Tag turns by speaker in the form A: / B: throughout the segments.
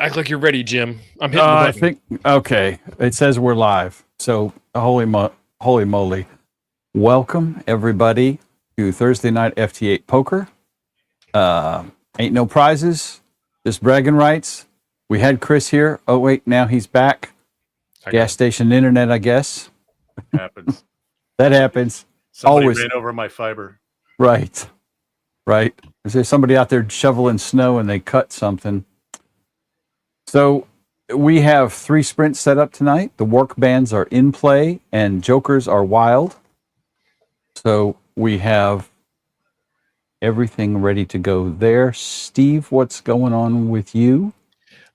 A: Act like you're ready, Jim. I'm hitting the
B: I
A: button.
B: think okay. It says we're live. So holy moly! Welcome everybody to Thursday night FT8 poker. Ain't no prizes, just bragging rights. We had Chris here. Oh wait, now he's back. Gas station internet, I guess.
C: Happens.
B: That happens.
C: Somebody
B: Always.
C: ran over my fiber.
B: Right. Is there somebody out there shoveling snow and they cut something? So we have 3 sprints set up tonight. The work bands are in play and jokers are wild. So we have everything ready to go there. Steve, what's going on with you?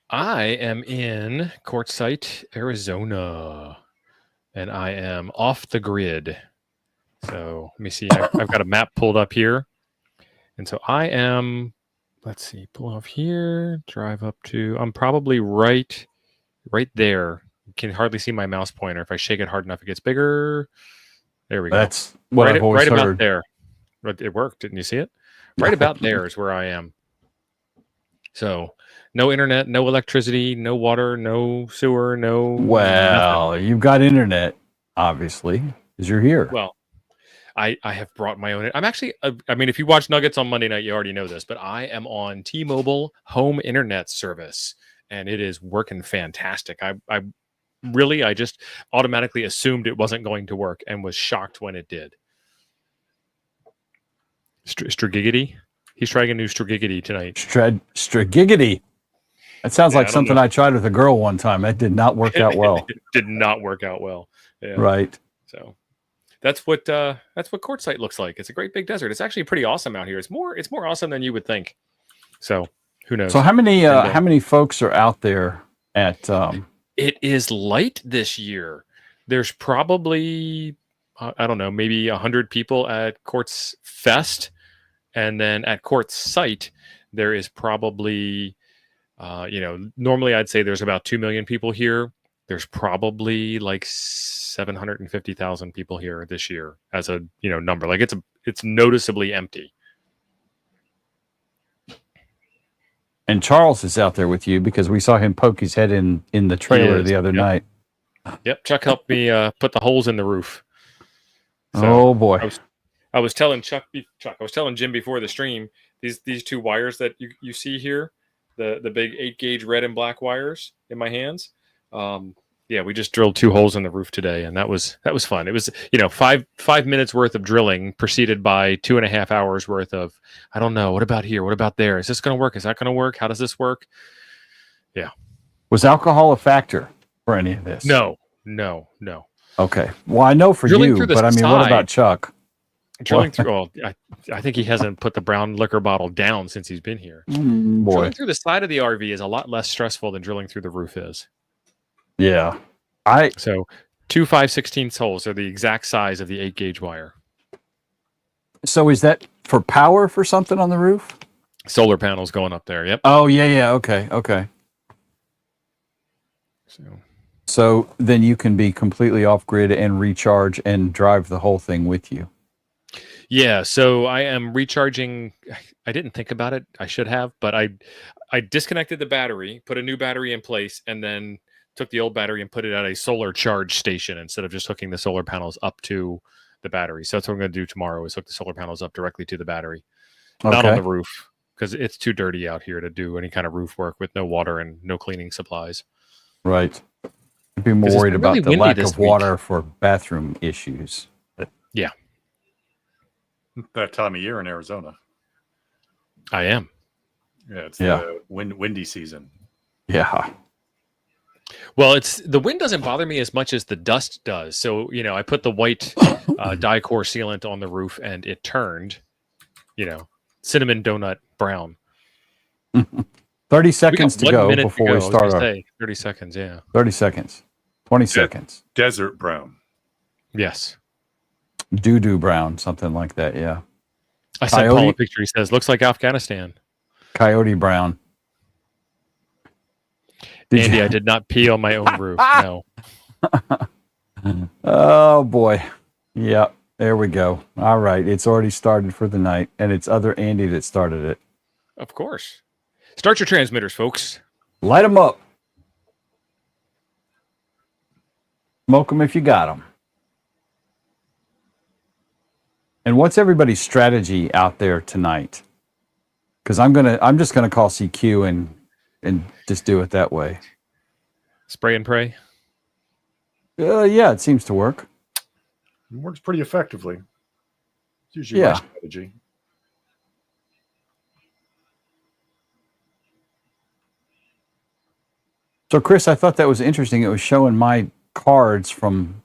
A: I am in Quartzsite, Arizona, and I am off the grid. So let me see. I've got a map pulled up here. And so I am, let's see, pull off here, drive up to, I'm probably right there. You can hardly see my mouse pointer. If I shake it hard enough, it gets bigger. There we go.
B: That's what I've always heard.
A: Right about there. It worked. Didn't you see it? Right about there is where I am. So no internet, no electricity, no water, no sewer, no.
B: Well, nothing. You've got internet, obviously, because you're here.
A: Well, I have brought my own. I'm actually, I mean, if you watch Nuggets on Monday night, you already know this, but I am on T-Mobile home internet service, and it is working fantastic. I just automatically assumed it wasn't going to work and was shocked when it did. Stragiggity? He's trying a new Stragiggity tonight.
B: Stragiggity. That sounds like something I tried with a girl one time. That did not work out well.
A: It did not work out well. Yeah.
B: Right.
A: So that's what Quartzsite looks like. It's a great big desert. It's actually pretty awesome out here. It's more awesome than you would think. So who knows?
B: So how many folks are out there at
A: It is light this year. There's probably I don't know, maybe 100 people at Quartz Fest, and then at Quartzsite there is probably normally I'd say there's about 2 million people here. There's probably like 750,000 people here this year as a number. Like it's noticeably empty.
B: And Charles is out there with you because we saw him poke his head in the trailer the other night.
A: Yep, Chuck helped me put the holes in the roof.
B: So oh boy!
A: I was telling I was telling Jim before the stream, these 2 wires that you see here, the big 8-gauge red and black wires in my hands. We just drilled 2 holes in the roof today, and that was fun. It was 5 minutes worth of drilling preceded by 2.5 hours worth of I don't know, what about here, what about there, is this going to work, is that going to work, how does this work? Yeah.
B: Was alcohol a factor for any of this?
A: No.
B: Okay. Well, I know for drilling you, but I mean, what about Chuck?
A: Drilling through. Well, I think he hasn't put the brown liquor bottle down since he's been here.
B: Boy.
A: Drilling through the side of the RV is a lot less stressful than drilling through the roof is.
B: Yeah.
A: So 2 5/16 holes are the exact size of the 8-gauge wire.
B: So is that for power for something on the roof?
A: Solar panels going up there. Yep.
B: Oh yeah. Okay. So then you can be completely off grid and recharge and drive the whole thing with you.
A: Yeah. So I am recharging. I didn't think about it. I should have, but I disconnected the battery, put a new battery in place, and then took the old battery and put it at a solar charge station instead of just hooking the solar panels up to the battery. So that's what I'm going to do tomorrow is hook the solar panels up directly to the battery, not on the roof, because it's too dirty out here to do any kind of roof work with no water and no cleaning supplies.
B: Right. I'd be more worried about the lack of water for bathroom issues.
A: Yeah.
C: That time of year in Arizona.
A: I am.
C: Yeah, it's the windy season.
B: Yeah.
A: Well, the wind doesn't bother me as much as the dust does. So, I put the white die-core sealant on the roof and it turned, cinnamon donut brown.
B: 30 seconds to go before we start.
A: 30 seconds, yeah.
B: 30 seconds. 20 seconds.
C: Desert brown.
A: Yes.
B: Doo-doo brown, something like that, yeah.
A: I sent Paul a picture. He says, looks like Afghanistan.
B: Coyote brown.
A: Andy, I did not pee on my own roof. No.
B: Oh, boy. Yeah, there we go. All right. It's already started for the night, and it's other Andy that started it.
A: Of course. Start your transmitters, folks.
B: Light them up. Smoke them if you got them. And what's everybody's strategy out there tonight? Because I'm just gonna call CQ and just do it that way.
A: Spray and pray.
B: Yeah, it seems to work.
C: It works pretty effectively. It's usually my strategy.
B: So, Chris, I thought that was interesting. It was showing my cards from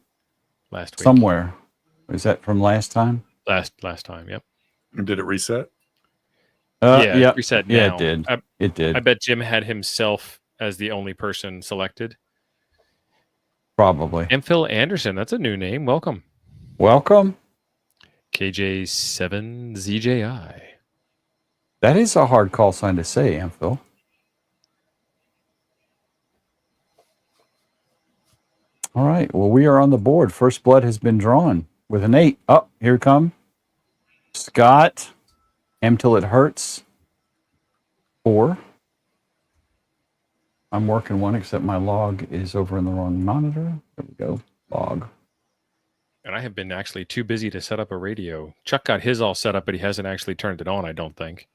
A: last week.
B: Somewhere. Is that from last time?
A: Last time, yep.
C: And did it reset?
A: It reset now.
B: Yeah, it did. It did.
A: I bet Jim had himself as the only person selected.
B: Probably.
A: And Phil Anderson, that's a new name. Welcome.
B: Welcome.
A: KJ7ZJI.
B: That is a hard call sign to say, Amphil. All right. Well, we are on the board. First blood has been drawn with an 8. Oh, here it comes. Scott. M till it hurts. 4. I'm working one, except my log is over in the wrong monitor. There we go. Log.
A: And I have been actually too busy to set up a radio. Chuck got his all set up, but he hasn't actually turned it on, I don't think.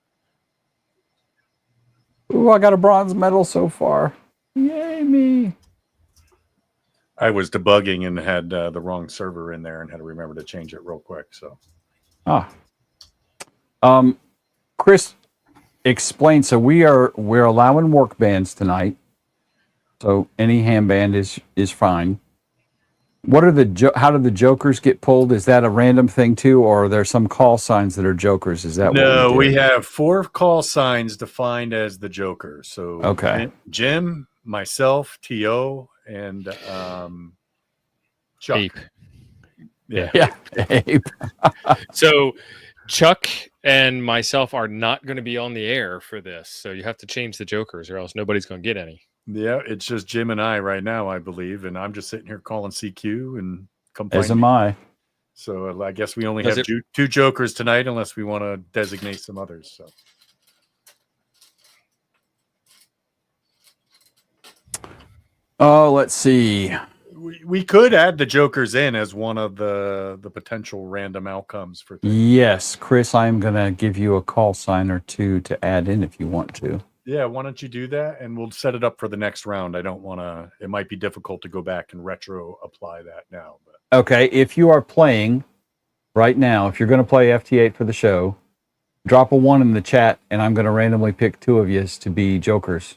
B: Ooh, I got a bronze medal so far. Yay, me.
C: I was debugging and had the wrong server in there and had to remember to change it real quick. So,
B: Chris, explain. So we're allowing work bands tonight. So any ham band is fine. What are how do the jokers get pulled? Is that a random thing too, or are there some call signs that are jokers? Is that
C: no?
B: what
C: we have 4 call signs defined as the jokers. So
B: okay,
C: Jim, myself, To, and Chuck.
A: Ape.
B: Yeah. Ape.
A: So Chuck and myself are not going to be on the air for this, so you have to change the jokers, or else nobody's going to get any.
C: Yeah, it's just Jim and I right now, I believe, and I'm just sitting here calling CQ and
B: as am I.
C: So I guess we only have 2 jokers tonight, unless we want to designate some others. So.
B: Oh, let's see.
C: We could add the jokers in as one of the potential random outcomes for things.
B: Yes, Chris, I'm going to give you a call sign or 2 to add in if you want to.
C: Yeah, why don't you do that? And we'll set it up for the next round. I don't want to, it might be difficult to go back and retro apply that now. But.
B: Okay, if you are playing right now, if you're going to play FT8 for the show, drop a 1 in the chat, and I'm going to randomly pick 2 of you to be jokers.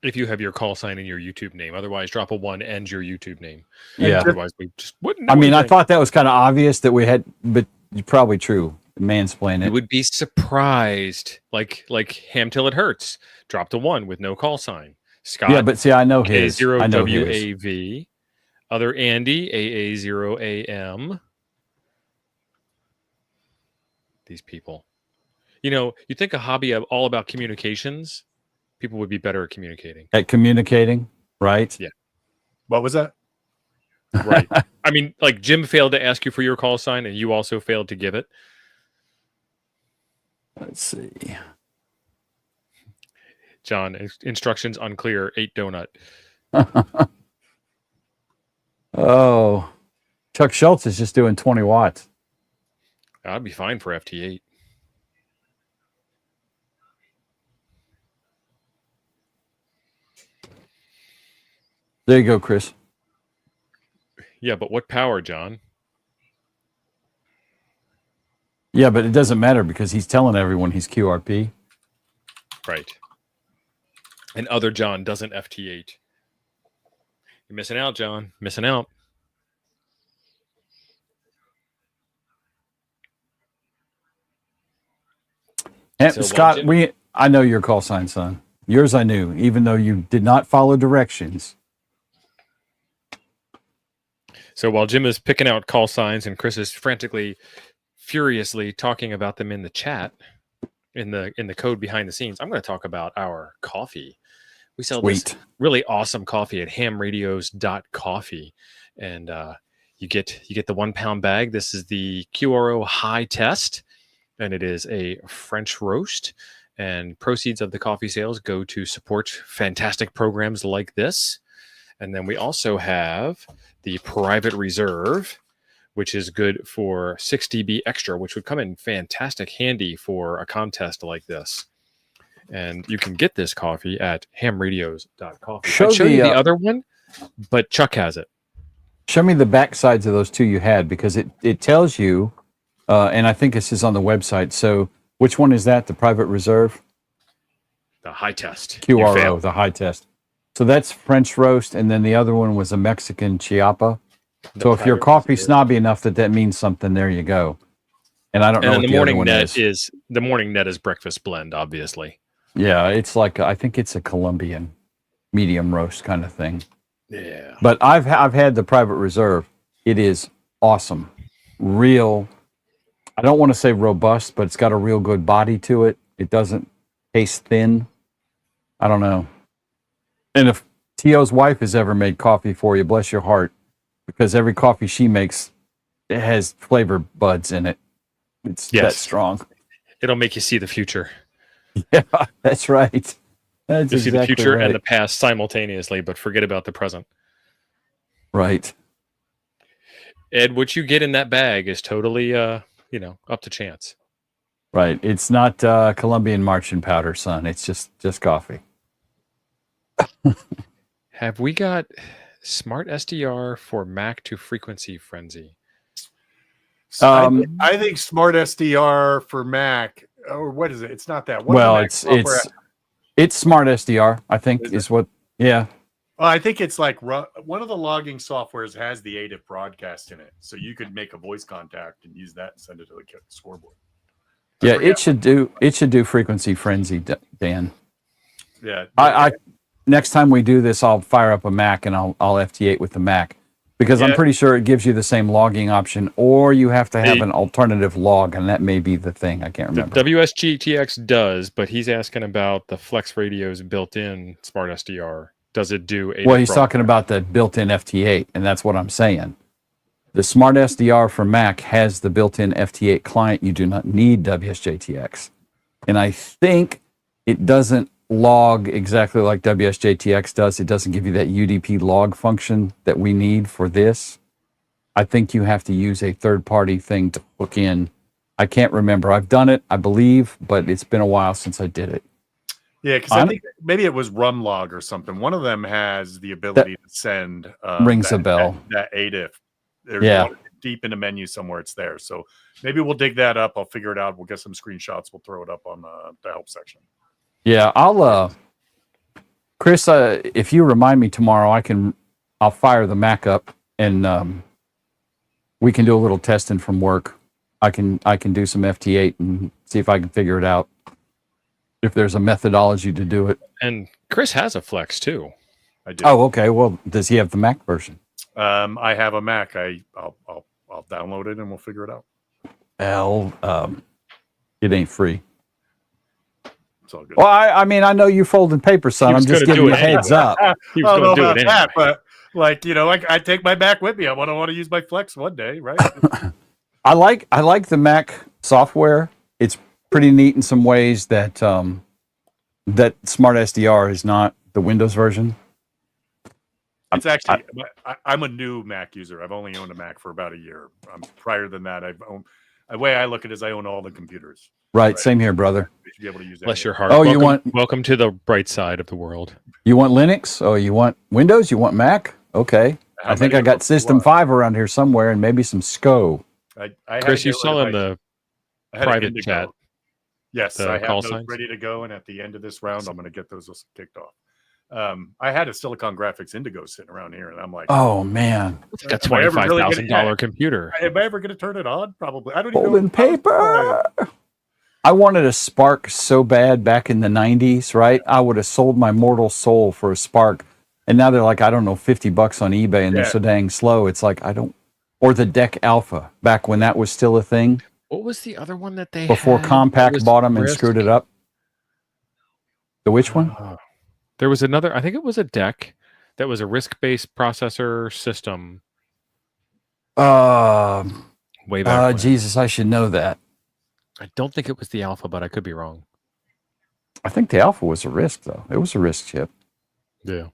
A: If you have your call sign in your YouTube name. Otherwise, drop a 1 and your YouTube name.
B: Yeah.
A: Otherwise, we just wouldn't know
B: I mean,
A: anything.
B: I thought that was kind of obvious that we had, but probably true. Mansplain it.
A: You would be surprised. Like Ham Till It Hurts. Dropped a 1 with no call sign. Scott.
B: Yeah, but see, I know his.
A: K0WAV. Other Andy, AA0AM. These people. You know, you think a hobby all about communications, people would be better at communicating.
B: At communicating, right?
A: Yeah.
C: What was that?
A: Right. I mean, like Jim failed to ask you for your call sign, and you also failed to give it.
B: Let's see.
A: John, instructions unclear. 8 donut.
B: Oh, Chuck Schultz is just doing 20 watts.
A: I'd be fine for FT8.
B: There you go, Chris.
A: Yeah, but what power, John?
B: Yeah, but it doesn't matter because he's telling everyone he's QRP.
A: Right. And other John doesn't FT8. You're missing out, John. Missing out.
B: So Scott, I know your call sign, son. Yours I knew, even though you did not follow directions.
A: So while Jim is picking out call signs and Chris is frantically, furiously talking about them in the chat, in the code behind the scenes, I'm going to talk about our coffee. We sell this really awesome coffee at hamradios.coffee, and you get the 1 pound bag. This is the QRO High Test, and it is a French roast, and proceeds of the coffee sales go to support fantastic programs like this. And then we also have the private reserve, which is good for 6 dB extra, which would come in fantastic handy for a contest like this. And you can get this coffee at hamradios.coffee. I'd show you the other one, but Chuck has it.
B: Show me the back sides of those two you had, because it tells you, and I think this is on the website. So which one is that? The private reserve?
A: The high test.
B: QRO, the high test. So that's French roast, and then the other one was a Mexican Chiapa. So if you're coffee snobby enough that means something, there you go. And I don't know what the morning net
A: is. The morning net is breakfast blend, obviously.
B: Yeah, it's like, I think it's a Colombian medium roast kind of thing.
A: Yeah.
B: But I've had the private reserve. It is awesome. Real, I don't want to say robust, but it's got a real good body to it. It doesn't taste thin. I don't know. And if T.O.'s wife has ever made coffee for you, bless your heart, because every coffee she makes, it has flavor buds in it. It's that strong.
A: It'll make you see the future.
B: Yeah, that's right. That's
A: you see the future and the past simultaneously, but forget about the present.
B: Right.
A: Ed, what you get in that bag is totally, up to chance.
B: Right. It's not Colombian marching powder, son. It's just coffee.
A: Have we got Smart SDR for Mac to Frequency Frenzy?
C: I think Smart SDR for Mac, or what is it? It's not that.
B: It's Smart SDR, I think, is what. Yeah.
C: Well, I think it's like one of the logging softwares has the ADIF broadcast in it, so you could make a voice contact and use that and send it to the scoreboard.
B: Yeah, it should do Frequency Frenzy, Dan.
C: Yeah.
B: I next time we do this, I'll fire up a Mac and I'll FT8 with the Mac, because I'm pretty sure it gives you the same logging option, or you have to have an alternative log, and that may be the thing. I can't remember.
A: The WSGTX does, but he's asking about the Flex Radio's built-in Smart SDR. Does it do ADIF?
B: Well, he's talking about the built-in FT8, and that's what I'm saying. The Smart SDR for Mac has the built-in FT8 client. You do not need WSJTX. And I think it doesn't log exactly like WSJTX does. It doesn't give you that UDP log function that we need for this. I think you have to use a third-party thing to hook in. I can't remember. I've done it, I believe, but it's been a while since I did it.
C: Yeah, because I think maybe it was Rumlog or something. One of them has the ability to send
B: rings a bell.
C: That ADIF. There's one deep in the menu somewhere. It's there. So maybe we'll dig that up. I'll figure it out. We'll get some screenshots. We'll throw it up on the help section.
B: Yeah, I'll Chris, if you remind me tomorrow, I'll fire the Mac up and we can do a little testing from work. I can do some FT8 and see if I can figure it out, if there's a methodology to do it.
A: And Chris has a Flex too.
C: I do.
B: Oh, okay. Well, does he have the Mac version?
C: I have a Mac. I'll download it and we'll figure it out.
B: It ain't free.
C: It's all good.
B: Well, I mean, I know you folding paper, son. I'm just giving you a heads up.
A: He was going to do it anyway.
C: That, but I take my Mac with me. I want to use my Flex one day, right?
B: I like the Mac software. It's pretty neat in some ways that that Smart SDR is not the Windows version.
C: It's actually, I'm a new Mac user. I've only owned a Mac for about a year. Prior than that, the way I look at it is I own all the computers.
B: Right. Same here, brother.
C: You should be able to use
A: Bless your heart.
B: Oh,
A: welcome to the bright side of the world.
B: You want Linux? Oh, you want Windows? You want Mac? Okay. I think I got System 5 around here somewhere, and maybe some SCO.
A: Chris, you saw in the private chat.
C: Yes, I have those ready to go, and at the end of this round, I'm going to get those kicked off. I had a Silicon Graphics Indigo sitting around here, and I'm like,
B: oh man,
A: it's like a $25,000 computer.
C: Am I ever going to turn it on? Probably. I don't even
B: know. Paper. I wanted a Spark so bad back in the 90s, right? I would have sold my mortal soul for a Spark, and now they're like, I don't know, $50 on eBay, and they're so dang slow. It's like or the Deck Alpha back when that was still a thing.
A: What was the other one that they
B: before
A: had?
B: Compaq bought them and screwed it up? The which one?
A: There was another, I think it was a Deck that was a RISC-based processor system. Way back.
B: Jesus, I should know that.
A: I don't think it was the Alpha, but I could be wrong.
B: I think the Alpha was a RISC, though. It was a RISC chip.
A: Yeah.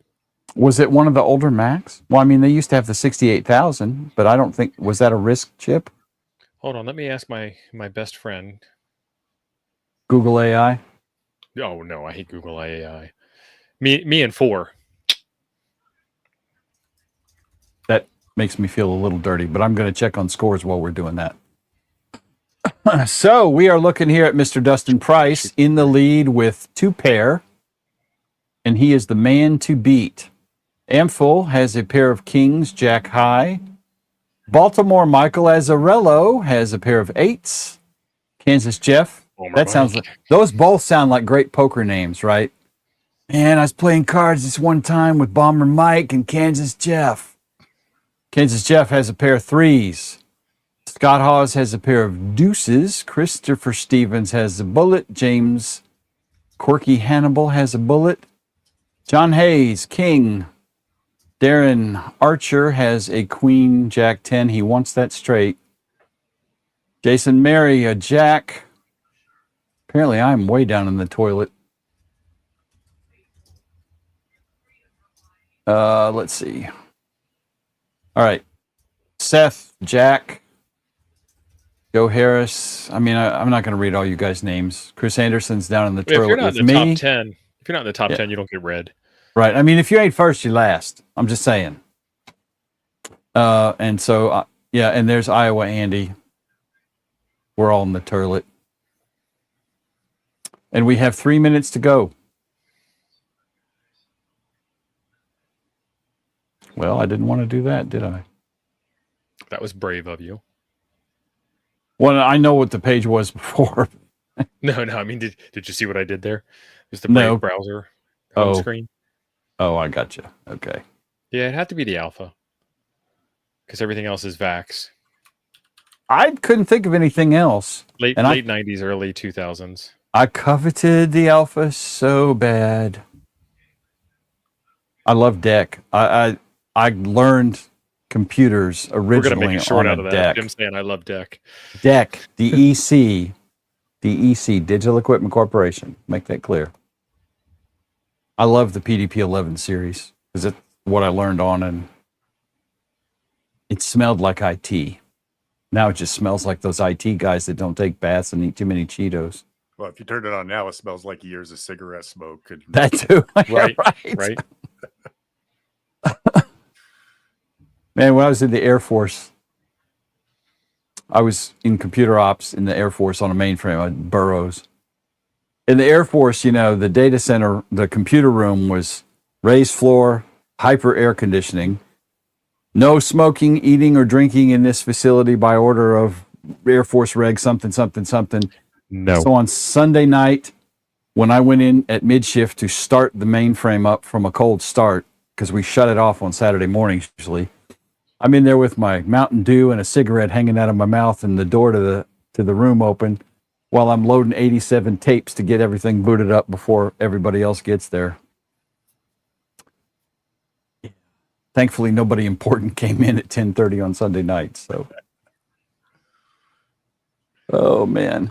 B: Was it one of the older Macs? Well, I mean, they used to have the 68,000, but I don't think, was that a RISC chip?
A: Hold on, let me ask my best friend.
B: Google AI?
A: Oh no, I hate Google AI. Me and 4.
B: That makes me feel a little dirty, but I'm going to check on scores while we're doing that. So we are looking here at Mr. Dustin Price in the lead with 2 pair, and he is the man to beat. Amphil has a pair of kings, jack high. Baltimore Michael Azzarello has a pair of 8s. Kansas Jeff, that sounds like, those both sound like great poker names, right? Man, I was playing cards this one time with Bomber Mike and Kansas Jeff. Kansas Jeff has a pair of 3s. Scott Hawes has a pair of deuces. Christopher Stevens has a bullet. James Quirky Hannibal has a bullet. John Hayes, king. Darren Archer has a queen, jack 10. He wants that straight. Jason Mary, a jack. Apparently, I'm way down in the toilet. Let's see. All right. Seth, jack. Joe Harris. I mean, I'm not going to read all you guys' names. Chris Anderson's down in the toilet
A: If you're not
B: with
A: in the
B: me.
A: top 10, if you're not in the top 10, you don't get red.
B: Right. I mean, if you ain't first, you last. I'm just saying. And so, yeah, and there's Iowa Andy. We're all in the toilet. And we have 3 minutes to go. Well, I didn't want to do that, did I?
A: That was brave of you.
B: Well, I know what the page was before.
A: No. I mean, did you see what I did there? Just the brave browser home screen.
B: Oh, I gotcha. Okay.
A: Yeah, it had to be the Alpha because everything else is VAX.
B: I couldn't think of anything else.
A: Late 90s, early 2000s.
B: I coveted the Alpha so bad. I love DEC. I learned computers originally
A: We're gonna make a short
B: on
A: out of that.
B: DEC.
A: Jim's saying I love DEC.
B: DEC, DEC, Digital Equipment Corporation. Make that clear. I love the PDP-11 series because it's what I learned on, and it smelled like IT. Now it just smells like those IT guys that don't take baths and eat too many Cheetos.
C: Well, if you turn it on now, it smells like years of cigarette smoke.
B: That too.
A: Right.
B: Man, when I was in the Air Force, I was in computer ops in the Air Force on a mainframe at Burroughs. In the Air Force, you know, the data center, the computer room was raised floor, hyper air conditioning. No smoking, eating, or drinking in this facility by order of Air Force Reg something.
A: No.
B: So on Sunday night, when I went in at mid-shift to start the mainframe up from a cold start, because we shut it off on Saturday mornings usually, I'm in there with my Mountain Dew and a cigarette hanging out of my mouth and the door to the room open while I'm loading 87 tapes to get everything booted up before everybody else gets there. Thankfully, nobody important came in at 10:30 on Sunday night. So, oh man,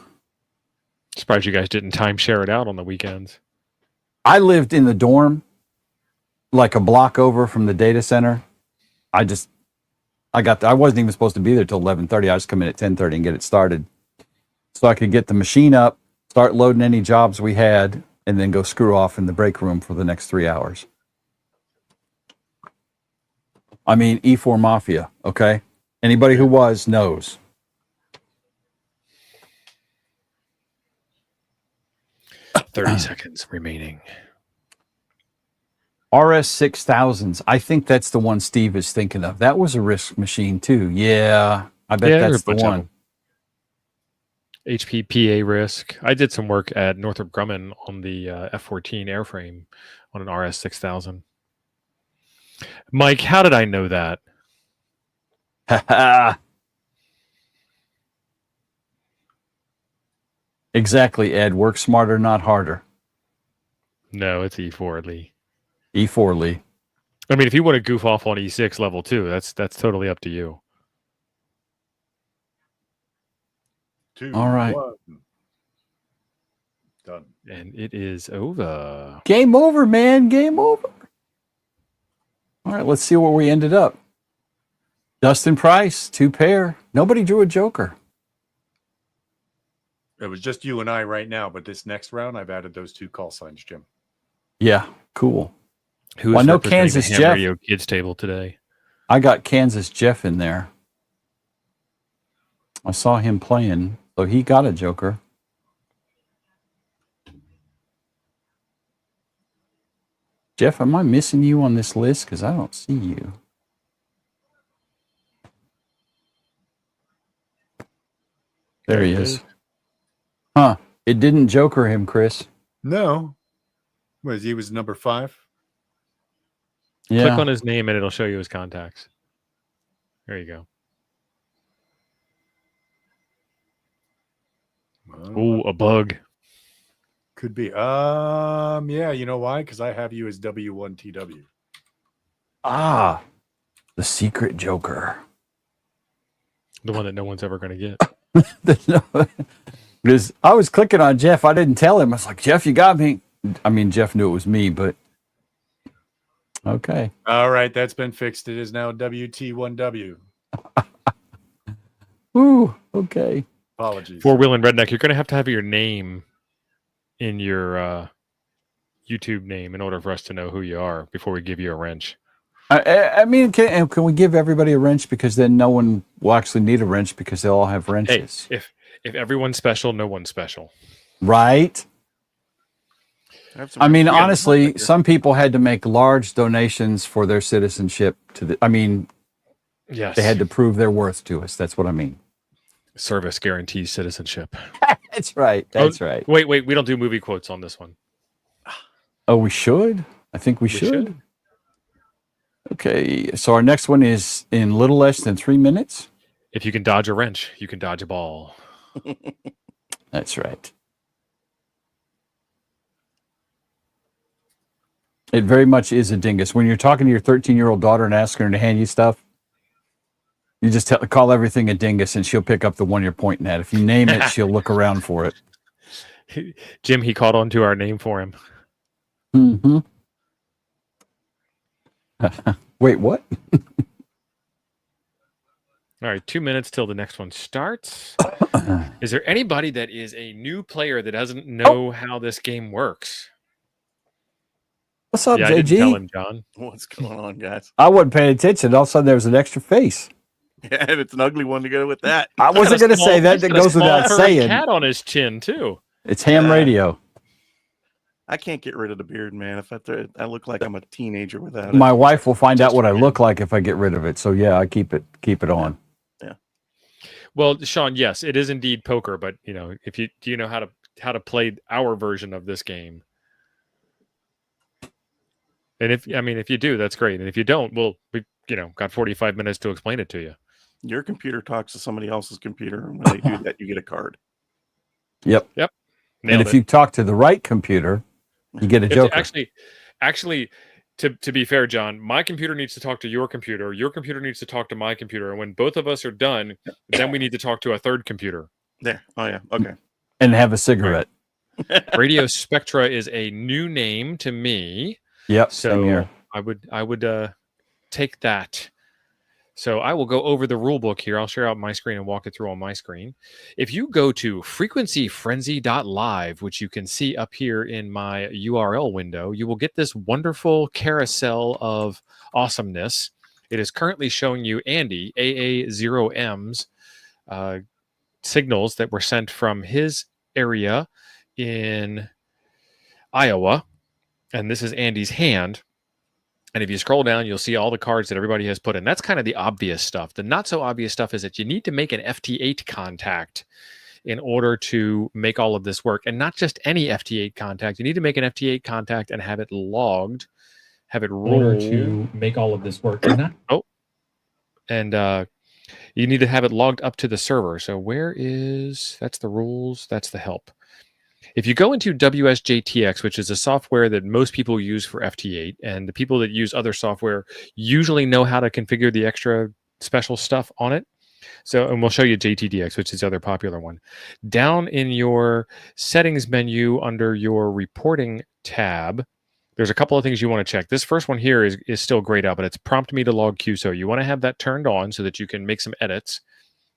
A: Surprised you guys didn't timeshare it out on the weekends.
B: I lived in the dorm, like a block over from the data center. I wasn't even supposed to be there till 11:30. I just come in at 10:30 and get it started, so I could get the machine up, start loading any jobs we had, and then go screw off in the break room for the next 3 hours. I mean, E4 Mafia, okay? Anybody who knows.
A: $30 seconds remaining.
B: RS6000s. I think that's the one Steve is thinking of. That was a RISC machine too. Yeah, I bet that's the one.
A: HP PA RISC. I did some work at Northrop Grumman on the F-14 airframe on an RS6000. Mike, how did I know that?
B: Exactly, Ed. Work smarter, not harder.
A: No, it's E4 Lee.
B: E4 Lee.
A: I mean, if you want to goof off on E6 level 2, that's totally up to you.
C: 2,
B: all right.
C: 1. Done.
A: And it is over.
B: Game over, man. Game over. All right, let's see where we ended up. Dustin Price, 2 pair. Nobody drew a joker.
C: It was just you and I right now, but this next round, I've added those 2 call signs, Jim.
B: Yeah, cool.
A: Who's
B: Well, I know
A: representing
B: Kansas
A: the Ham
B: Jeff.
A: Radio Kids table today?
B: I got Kansas Jeff in there. I saw him playing, so he got a joker. Jeff, am I missing you on this list? Because I don't see you. There he is. Huh. It didn't joker him, Chris.
C: No. He was number 5?
B: Yeah.
A: Click on his name and it'll show you his contacts. There you go. Oh, a bug.
C: Could be. Yeah, you know why? Because I have you as W1TW.
B: Ah, the secret joker.
A: The one that no one's ever going to get.
B: Because I was clicking on Jeff. I didn't tell him. I was like, Jeff, you got me. I mean, Jeff knew it was me, but okay.
C: All right, that's been fixed. It is now WT1W.
B: Ooh, okay.
C: Apologies.
A: Four-wheeling redneck, you're going to have your name in your YouTube name in order for us to know who you are before we give you a wrench.
B: I mean, can we give everybody a wrench? Because then no one will actually need a wrench because they'll all have wrenches.
A: Hey, if everyone's special, no one's special.
B: Right? I mean, honestly, some people had to make large donations for their citizenship to the. I mean,
A: yes,
B: they had to prove their worth to us. That's what I mean.
A: Service guarantees citizenship.
B: That's right. That's right.
A: Wait, we don't do movie quotes on this one.
B: Oh, we should? I think we should. Okay, so our next one is in little less than 3 minutes.
A: If you can dodge a wrench, you can dodge a ball.
B: That's right. It very much is a dingus. When you're talking to your 13-year-old daughter and asking her to hand you stuff, you just call everything a dingus and she'll pick up the one you're pointing at. If you name it, she'll look around for it.
A: Jim, he caught on to our name for him.
B: Mm-hmm. Wait, what?
A: All right, 2 minutes till the next one starts. Is there anybody that is a new player that doesn't know how this game works?
B: What's up,
A: I
B: JG?
A: didn't tell him, John.
D: What's going on, guys?
B: I wasn't paying attention. All of a sudden, there was an extra face.
D: Yeah, and it's an ugly one to go with that.
B: I wasn't going to say that. That goes without saying.
A: Cat on his chin too.
B: It's ham radio.
D: I can't get rid of the beard, man. If I look like I'm a teenager without it.
B: My wife will find out what I look like if I get rid of it. So yeah, I keep it on.
D: Yeah.
A: Well, Sean, yes, it is indeed poker, but do you know how to play our version of this game? And if you do, that's great. And if you don't, we've got 45 minutes to explain it to you.
D: Your computer talks to somebody else's computer, and when they do that, you get a card.
B: Yep.
A: Nailed
B: and if
A: it.
B: you talk to the right computer, you get a joker.
A: Actually, to be fair, John, my computer needs to talk to your computer. Your computer needs to talk to my computer. And when both of us are done, then we need to talk to a third computer.
D: There. Oh, yeah. Okay.
B: And have a cigarette.
A: Right. Radio Spectra is a new name to me.
B: Yep.
A: So
B: same here.
A: I would take that. So I will go over the rule book here. I'll share out my screen and walk it through on my screen. If you go to frequencyfrenzy.live, which you can see up here in my URL window, you will get this wonderful carousel of awesomeness. It is currently showing you Andy, AA0M's signals that were sent from his area in Iowa. And this is Andy's hand. And if you scroll down, you'll see all the cards that everybody has put in. That's kind of the obvious stuff. The not so obvious stuff is that you need to make an FT8 contact in order to make all of this work. And not just any FT8 contact. You need to make an FT8 contact and have it logged, have it rolled to make all of this work. And you need to have it logged up to the server. So that's the rules. That's the help. If you go into WSJTX, which is a software that most people use for FT8, and the people that use other software usually know how to configure the extra special stuff on it. So, and we'll show you JTDX, which is the other popular one. Down in your settings menu under your reporting tab, there's a couple of things you want to check. This first one here is still grayed out, but it's prompt me to log QSO. You want to have that turned on so that you can make some edits.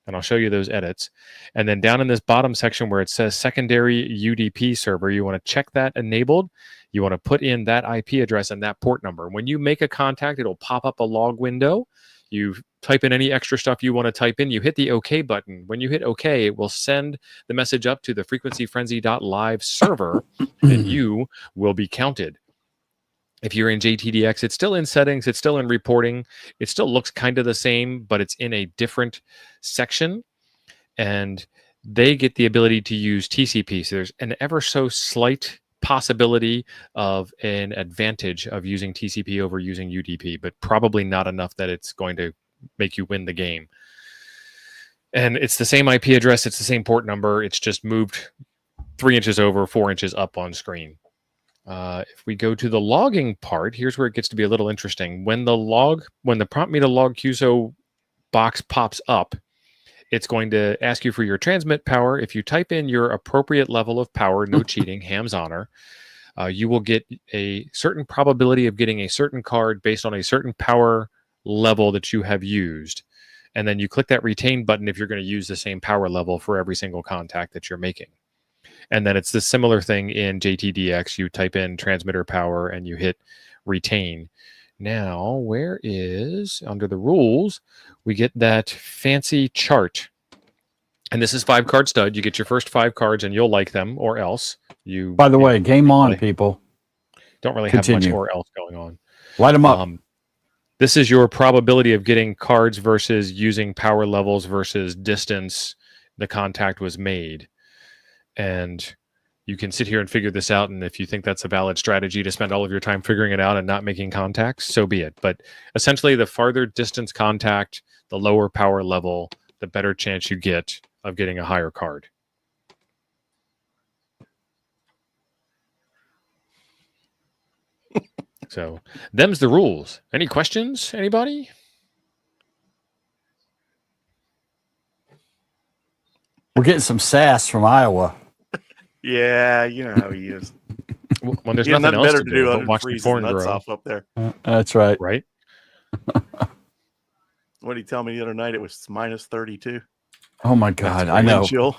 A: And I'll show you those edits. And then down in this bottom section where it says secondary UDP server, you want to check that enabled. You want to put in that IP address and that port number. When you make a contact, it'll pop up a log window. You type in any extra stuff you want to type in. You hit the OK button. When you hit OK, it will send the message up to the frequencyfrenzy.live server, and you will be counted. If you're in JTDX, it's still in settings, it's still in reporting. It still looks kind of the same, but it's in a different section. And they get the ability to use TCP. So there's an ever so slight possibility of an advantage of using TCP over using UDP, but probably not enough that it's going to make you win the game. And it's the same IP address, it's the same port number, it's just moved 3 inches over, 4 inches up on screen. If we go to the logging part, here's where it gets to be a little interesting. When the prompt me to log QSO box pops up, it's going to ask you for your transmit power. If you type in your appropriate level of power, no cheating, ham's honor, you will get a certain probability of getting a certain card based on a certain power level that you have used. And then you click that retain button if you're going to use the same power level for every single contact that you're making. And then it's the similar thing in JTDX. You type in transmitter power and you hit retain. Now, where is, under the rules, we get that fancy chart. And this is 5-card stud. You get your first 5 cards and you'll like them, or else you...
B: By the way, game on, people.
A: Don't really
B: Continue.
A: have much or else going on.
B: Light them up.
A: This is your probability of getting cards versus using power levels versus distance the contact was made. And you can sit here and figure this out. And if you think that's a valid strategy to spend all of your time figuring it out and not making contacts, so be it. But essentially, the farther distance contact, the lower power level, the better chance you get of getting a higher card. So them's the rules. Any questions? Anybody?
B: We're getting some sass from Iowa.
D: Yeah, you know how he is.
A: When there's nothing else to do
D: other
A: but
D: than
A: watch the
D: freeze his
A: corn
D: nuts
A: grow.
D: off up there.
B: That's right.
A: Right?
D: What did he tell me the other night? It was minus 32.
B: Oh my God, I know.
D: Chill.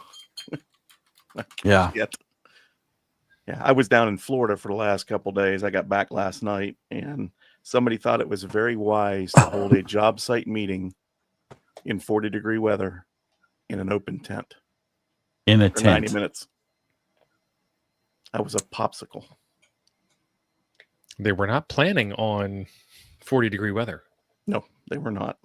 B: Yeah.
D: Yeah, I was down in Florida for the last couple of days. I got back last night, and somebody thought it was very wise to hold a job site meeting in 40-degree weather in an open tent.
B: In a
D: For
B: tent.
D: 90 minutes. I was a popsicle.
A: They were not planning on 40-degree weather.
D: No, they were not.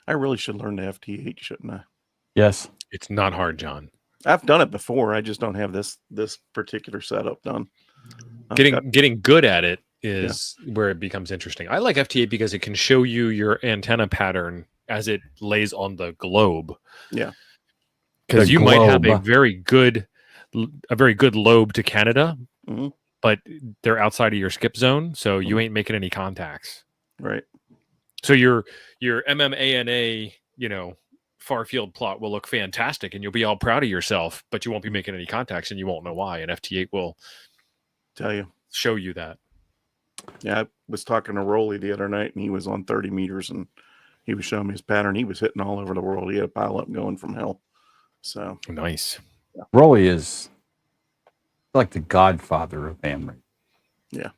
D: I really should learn to FT8, shouldn't I?
B: Yes.
A: It's not hard, John.
D: I've done it before. I just don't have this particular setup done.
A: Getting good at it is where it becomes interesting. I like FT8 because it can show you your antenna pattern as it lays on the globe.
D: Yeah.
A: Because you might have a very good lobe to Canada, but they're outside of your skip zone, so you ain't making any contacts.
D: Right.
A: So your MMANA, far field plot will look fantastic and you'll be all proud of yourself, but you won't be making any contacts and you won't know why. And FT8 will
D: tell you,
A: show you that.
D: Yeah, I was talking to Rolly the other night and he was on 30 meters and he was showing me his pattern. He was hitting all over the world. He had a pile up going from hell. So
A: nice.
D: Yeah.
B: Rolly is like the godfather of ham radio.
D: Yeah.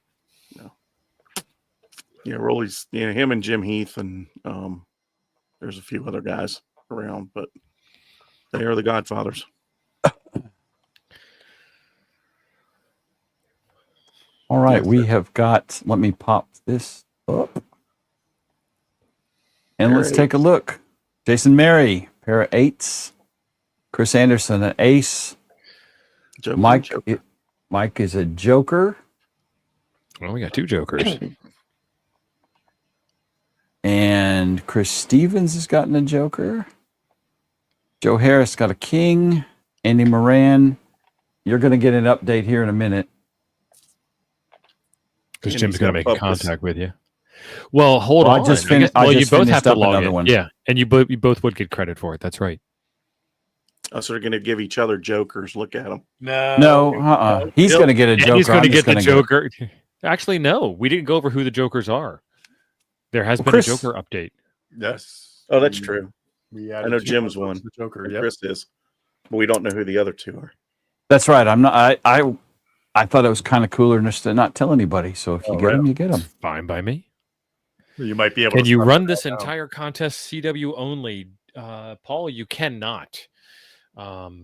D: Yeah, Rolly's, him and Jim Heath and there's a few other guys around, but they are the godfathers.
B: All right, we have got, let me pop this up. And let's take a look. Jason Mary, pair of 8s. Chris Anderson, an ace. Mike is a joker.
A: Well, we got 2 jokers.
B: And Chris Stevens has gotten a joker. Joe Harris got a king. Andy Moran, you're going to get an update here in a minute.
A: Because Jim's going to make contact with you. Well, hold
B: Well, I
A: on.
B: just
A: I guess-
B: I
A: well, you
B: just
A: both
B: finished
A: have to
B: up
A: log
B: another
A: in.
B: one.
A: Yeah, and you both would get credit for it. That's right.
D: Oh, so they're going to give each other jokers. Look at them.
B: No, he's
C: Bill-
B: going to get a
A: And
B: joker.
A: he's going to
B: I'm
A: get
B: just
A: the
B: gonna
A: Joker. Actually, no, we didn't go over who the Jokers are. There has been
B: Chris-
A: a Joker update.
C: Yes.
D: Oh, that's true.
C: We
D: I know Jim's one.
C: The Joker.
D: And
C: Yep.
D: Chris is. But we don't know who the other two are.
B: That's right. I'm not. I thought it was kind of cooler just to not tell anybody. So if you get them, you get them.
A: Fine by me.
C: You might be able
A: Can
C: to
A: you
C: start
A: run
C: that
A: this
C: now.
A: entire contest CW only? Paul, you cannot. No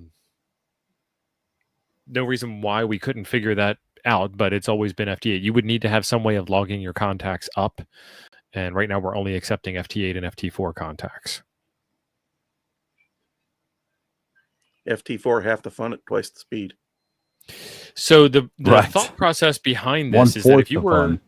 A: reason why we couldn't figure that out, but it's always been FT8. You would need to have some way of logging your contacts up. And right now we're only accepting FT8 and FT4 contacts.
D: FT4 half the fun at twice the speed.
A: So the
B: Right.
A: thought process behind this is that
B: 1/4
A: if you
B: the
A: were
B: fun.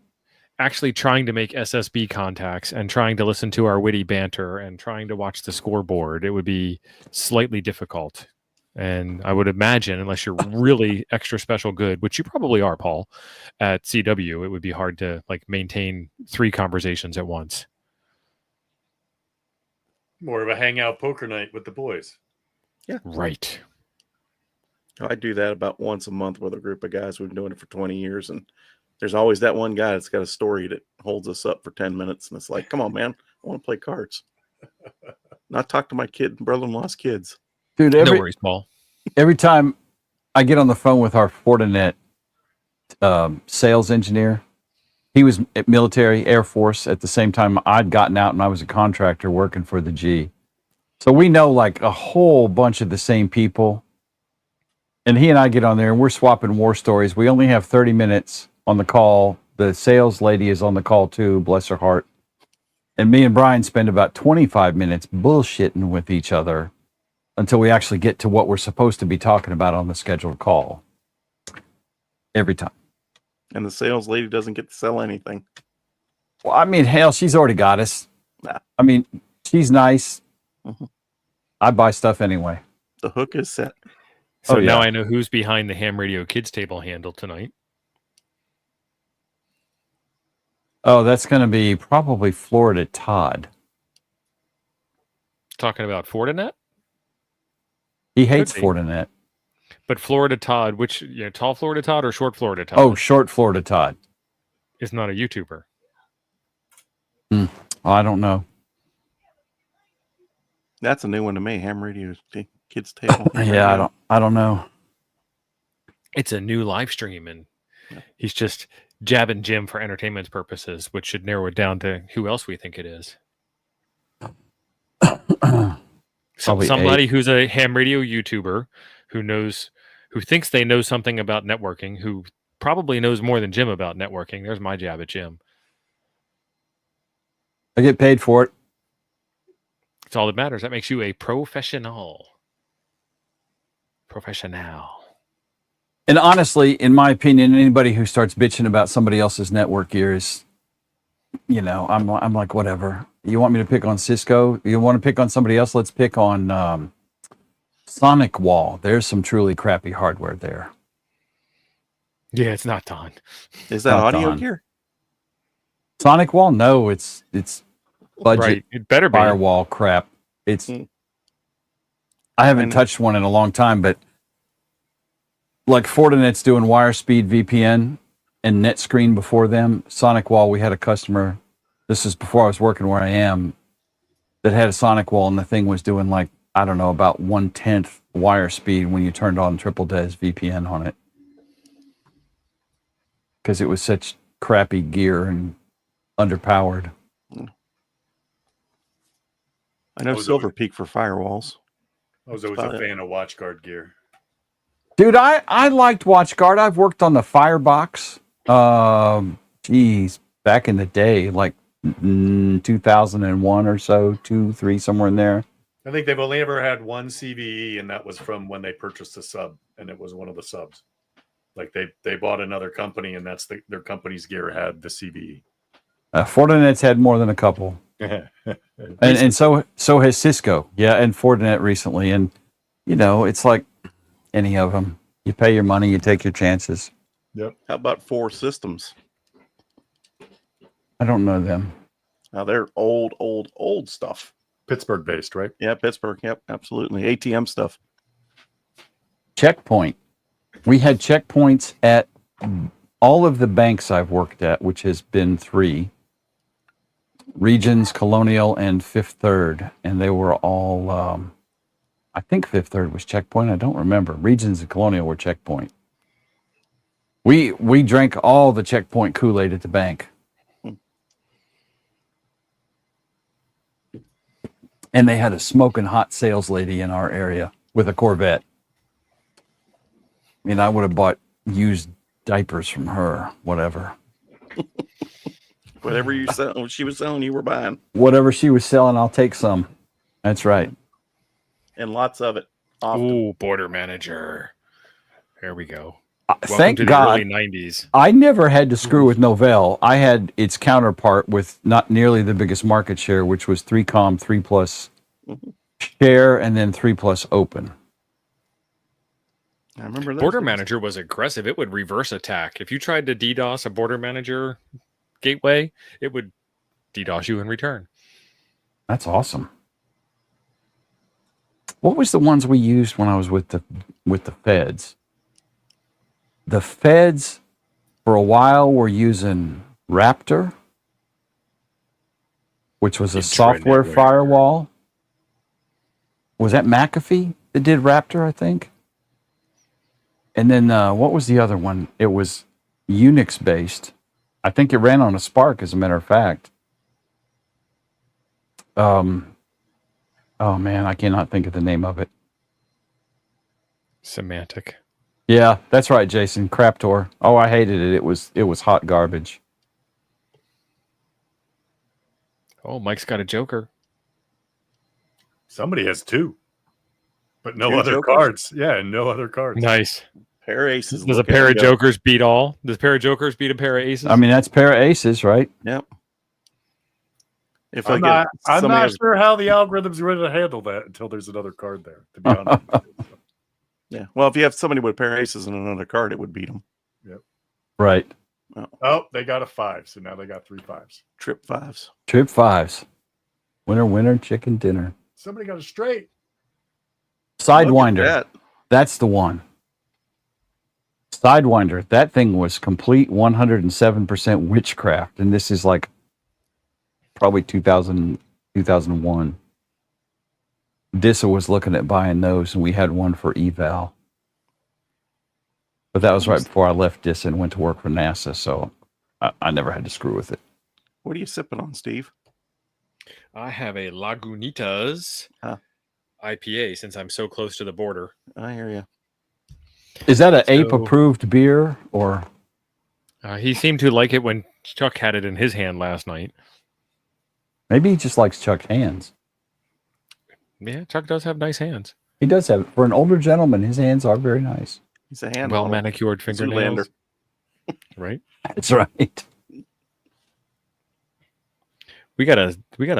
A: actually trying to make SSB contacts and trying to listen to our witty banter and trying to watch the scoreboard, it would be slightly difficult. And I would imagine, unless you're really extra special good, which you probably are, Paul, at CW, it would be hard to like maintain 3 conversations at once.
C: More of a hangout poker night with the boys.
A: Right.
D: I do that about once a month with a group of guys. We've been doing it for 20 years. And there's always that one guy that's got a story that holds us up for 10 minutes. And it's like, come on, man. I want to play cards. Not talk to my brother-in-law's kids.
B: Dude,
A: No worries, Paul.
B: every time I get on the phone with our Fortinet sales engineer, he was at military, Air Force at the same time I'd gotten out and I was a contractor working for the G. So we know like a whole bunch of the same people. And he and I get on there and we're swapping war stories. We only have 30 minutes on the call. The sales lady is on the call too, bless her heart. And me and Brian spend about 25 minutes bullshitting with each other until we actually get to what we're supposed to be talking about on the scheduled call. Every time.
D: And the sales lady doesn't get to sell anything.
B: Well, I mean, hell, she's already got us.
D: Nah.
B: I mean, she's nice.
D: Mhm.
B: I buy stuff anyway.
D: The hook is set.
A: So
B: Oh, yeah.
A: now I know who's behind the Ham Radio Kids table handle tonight.
B: Oh, that's going to be probably Florida Todd.
A: Talking about Fortinet?
B: He hates
A: Could be.
B: Fortinet.
A: But Florida Todd, which, tall Florida Todd or short Florida Todd?
B: Oh, short Florida Todd.
A: Is not a YouTuber.
B: I don't know.
D: That's a new one to me. Ham Radio Kids Table.
B: Yeah, I don't know.
A: It's a new live stream, and he's just jabbing Jim for entertainment purposes, which should narrow it down to who else we think it is.
B: Probably
A: Somebody who's a ham radio YouTuber who thinks they know something about networking, who probably knows more than Jim about networking. There's my jab at Jim.
B: I get paid for it.
A: It's all that matters. That makes you a professional. Professional.
B: And honestly, in my opinion, anybody who starts bitching about somebody else's network gear is, I'm like, whatever. You want me to pick on Cisco? You want to pick on somebody else? Let's pick on Sonic Wall. There's some truly crappy hardware there.
A: Yeah, it's not done.
D: Is that
B: Not
D: audio
B: done.
D: gear?
B: Sonic Wall? No, it's budget
A: Right. It better be.
B: firewall crap. It's I haven't
D: And-
B: touched one in a long time, but like Fortinet's doing wire speed VPN and NetScreen before them. Sonic Wall, we had a customer, this is before I was working where I am, that had a Sonic Wall and the thing was doing like, I don't know, about 1/10 wire speed when you turned on triple des VPN on it. Because it was such crappy gear and underpowered.
D: I know
C: Oh,
D: Silver Peak for firewalls.
C: I was always
D: About
C: a
D: it.
C: fan of WatchGuard gear.
B: Dude, I liked WatchGuard. I've worked on the Firebox. Back in the day, like 2001 or so, 2, 3, somewhere in there.
C: I think they've only ever had one CVE, and that was from when they purchased a sub, and it was one of the subs. Like they bought another company, and that's their company's gear had the CVE.
B: Fortinet's had more than a couple, and so has Cisco. Yeah, and Fortinet recently, and it's like any of them. You pay your money, you take your chances.
C: Yep.
D: How about 4 systems?
B: I don't know them.
D: Now they're old stuff.
C: Pittsburgh based, right?
D: Yeah, Pittsburgh. Yep, absolutely. ATM stuff.
B: Checkpoint. We had checkpoints at all of the banks I've worked at, which has been 3. Regions, Colonial, and Fifth Third. And they were all, I think Fifth Third was Checkpoint. I don't remember. Regions and Colonial were Checkpoint. We drank all the Checkpoint Kool-Aid at the bank. And they had a smoking hot sales lady in our area with a Corvette. I mean, I would have bought used diapers from her, whatever.
D: Whatever she was selling, you were buying.
B: Whatever she was selling, I'll take some. That's right.
D: And lots of it. Often.
A: Ooh, border manager. There we go. Welcome
B: Thank
A: to
B: God.
A: the early 90s.
B: I never had to screw with Novell. I had its counterpart with not nearly the biggest market share, which was 3Com, 3+ share, and then 3+ open.
D: I remember that.
A: Border manager was aggressive. It would reverse attack. If you tried to DDoS a border manager gateway, it would DDoS you in return.
B: That's awesome. What was the ones we used when I was with the feds? The feds for a while were using Raptor, which was a software firewall. Was that McAfee that did Raptor, I think? And then what was the other one? It was Unix based. I think it ran on a Spark, as a matter of fact. Oh man, I cannot think of the name of it.
A: Semantic.
B: Yeah, that's right, Jason. Craptor. Oh, I hated it. It was hot garbage.
A: Oh, Mike's got a Joker.
C: Somebody has 2, but no
D: 2
C: other
D: jokers?
C: cards. Yeah, no other cards.
A: Nice.
D: Pair of aces.
A: Does a
D: Look at
A: pair
D: it
A: of
D: go.
A: jokers beat all? Does a pair of jokers beat a pair of aces?
B: I mean, that's pair of aces, right?
D: Yep. If
C: I'm
D: I get
C: not
D: somebody has,
C: sure how the algorithm's going to handle that until there's another card there, to be honest.
D: yeah. Well, if you have somebody with a pair of aces and another card, it would beat them.
B: Right.
C: Oh, they got a 5, so now they got 3 5s.
D: Trip 5s.
B: Trip 5s. Winner, winner, chicken dinner.
C: Somebody got a straight.
B: Sidewinder.
D: That.
B: That's the one. Sidewinder. That thing was complete 107% witchcraft. And this is like probably 2000, 2001. Dissa was looking at buying those, and we had one for eval. But that was right before I left Dissa and went to work for NASA, so I never had to screw with it.
D: What are you sipping on, Steve?
A: I have a Lagunitas IPA since I'm so close to the border.
D: I hear you.
B: Is that an ape-approved beer, or?
A: He seemed to like it when Chuck had it in his hand last night.
B: Maybe he just likes Chuck's hands.
A: Yeah, Chuck does have nice hands.
B: He does have. For an older gentleman, his hands are very nice.
D: He's a hand
A: Well
D: model.
A: manicured fingernails. Right?
B: That's right.
A: We got a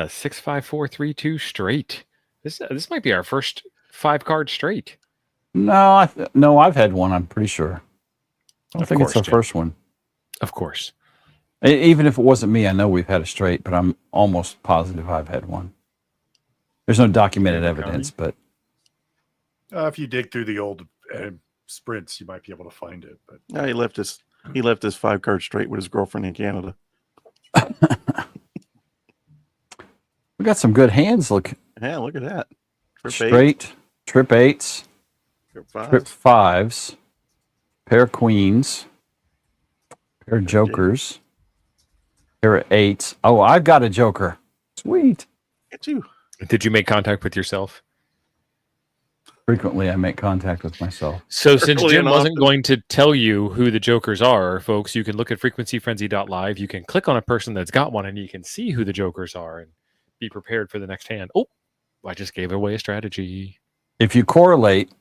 A: 65432 straight. This might be our first 5-card straight.
B: No, no, I've had one. I'm pretty sure. I don't
A: Of
B: think it's
A: course,
B: the
A: Jim.
B: first one.
A: Of course.
B: Even if it wasn't me, I know we've had a straight, but I'm almost positive I've had one. There's no documented evidence, but
C: If you dig through the old sprints, you might be able to find it. But
D: No, he left his 5-card straight with his girlfriend in Canada.
B: we got some good hands. Look,
D: Yeah, look at that. Trip
B: straight, trip 8s,
D: Trip 5s.
B: trip 5s, pair of queens, pair of jokers, pair of 8s. Oh, I've got a joker. Sweet.
D: Get you.
A: Did you make contact with yourself?
B: Frequently, I make contact with myself.
A: So since
D: Early
A: Jim
D: and
A: wasn't
D: often.
A: going to tell you who the jokers are, folks, you can look at frequencyfrenzy.live. You can click on a person that's got one, and you can see who the jokers are and be prepared for the next hand. Oh, I just gave away a strategy.
B: If you correlate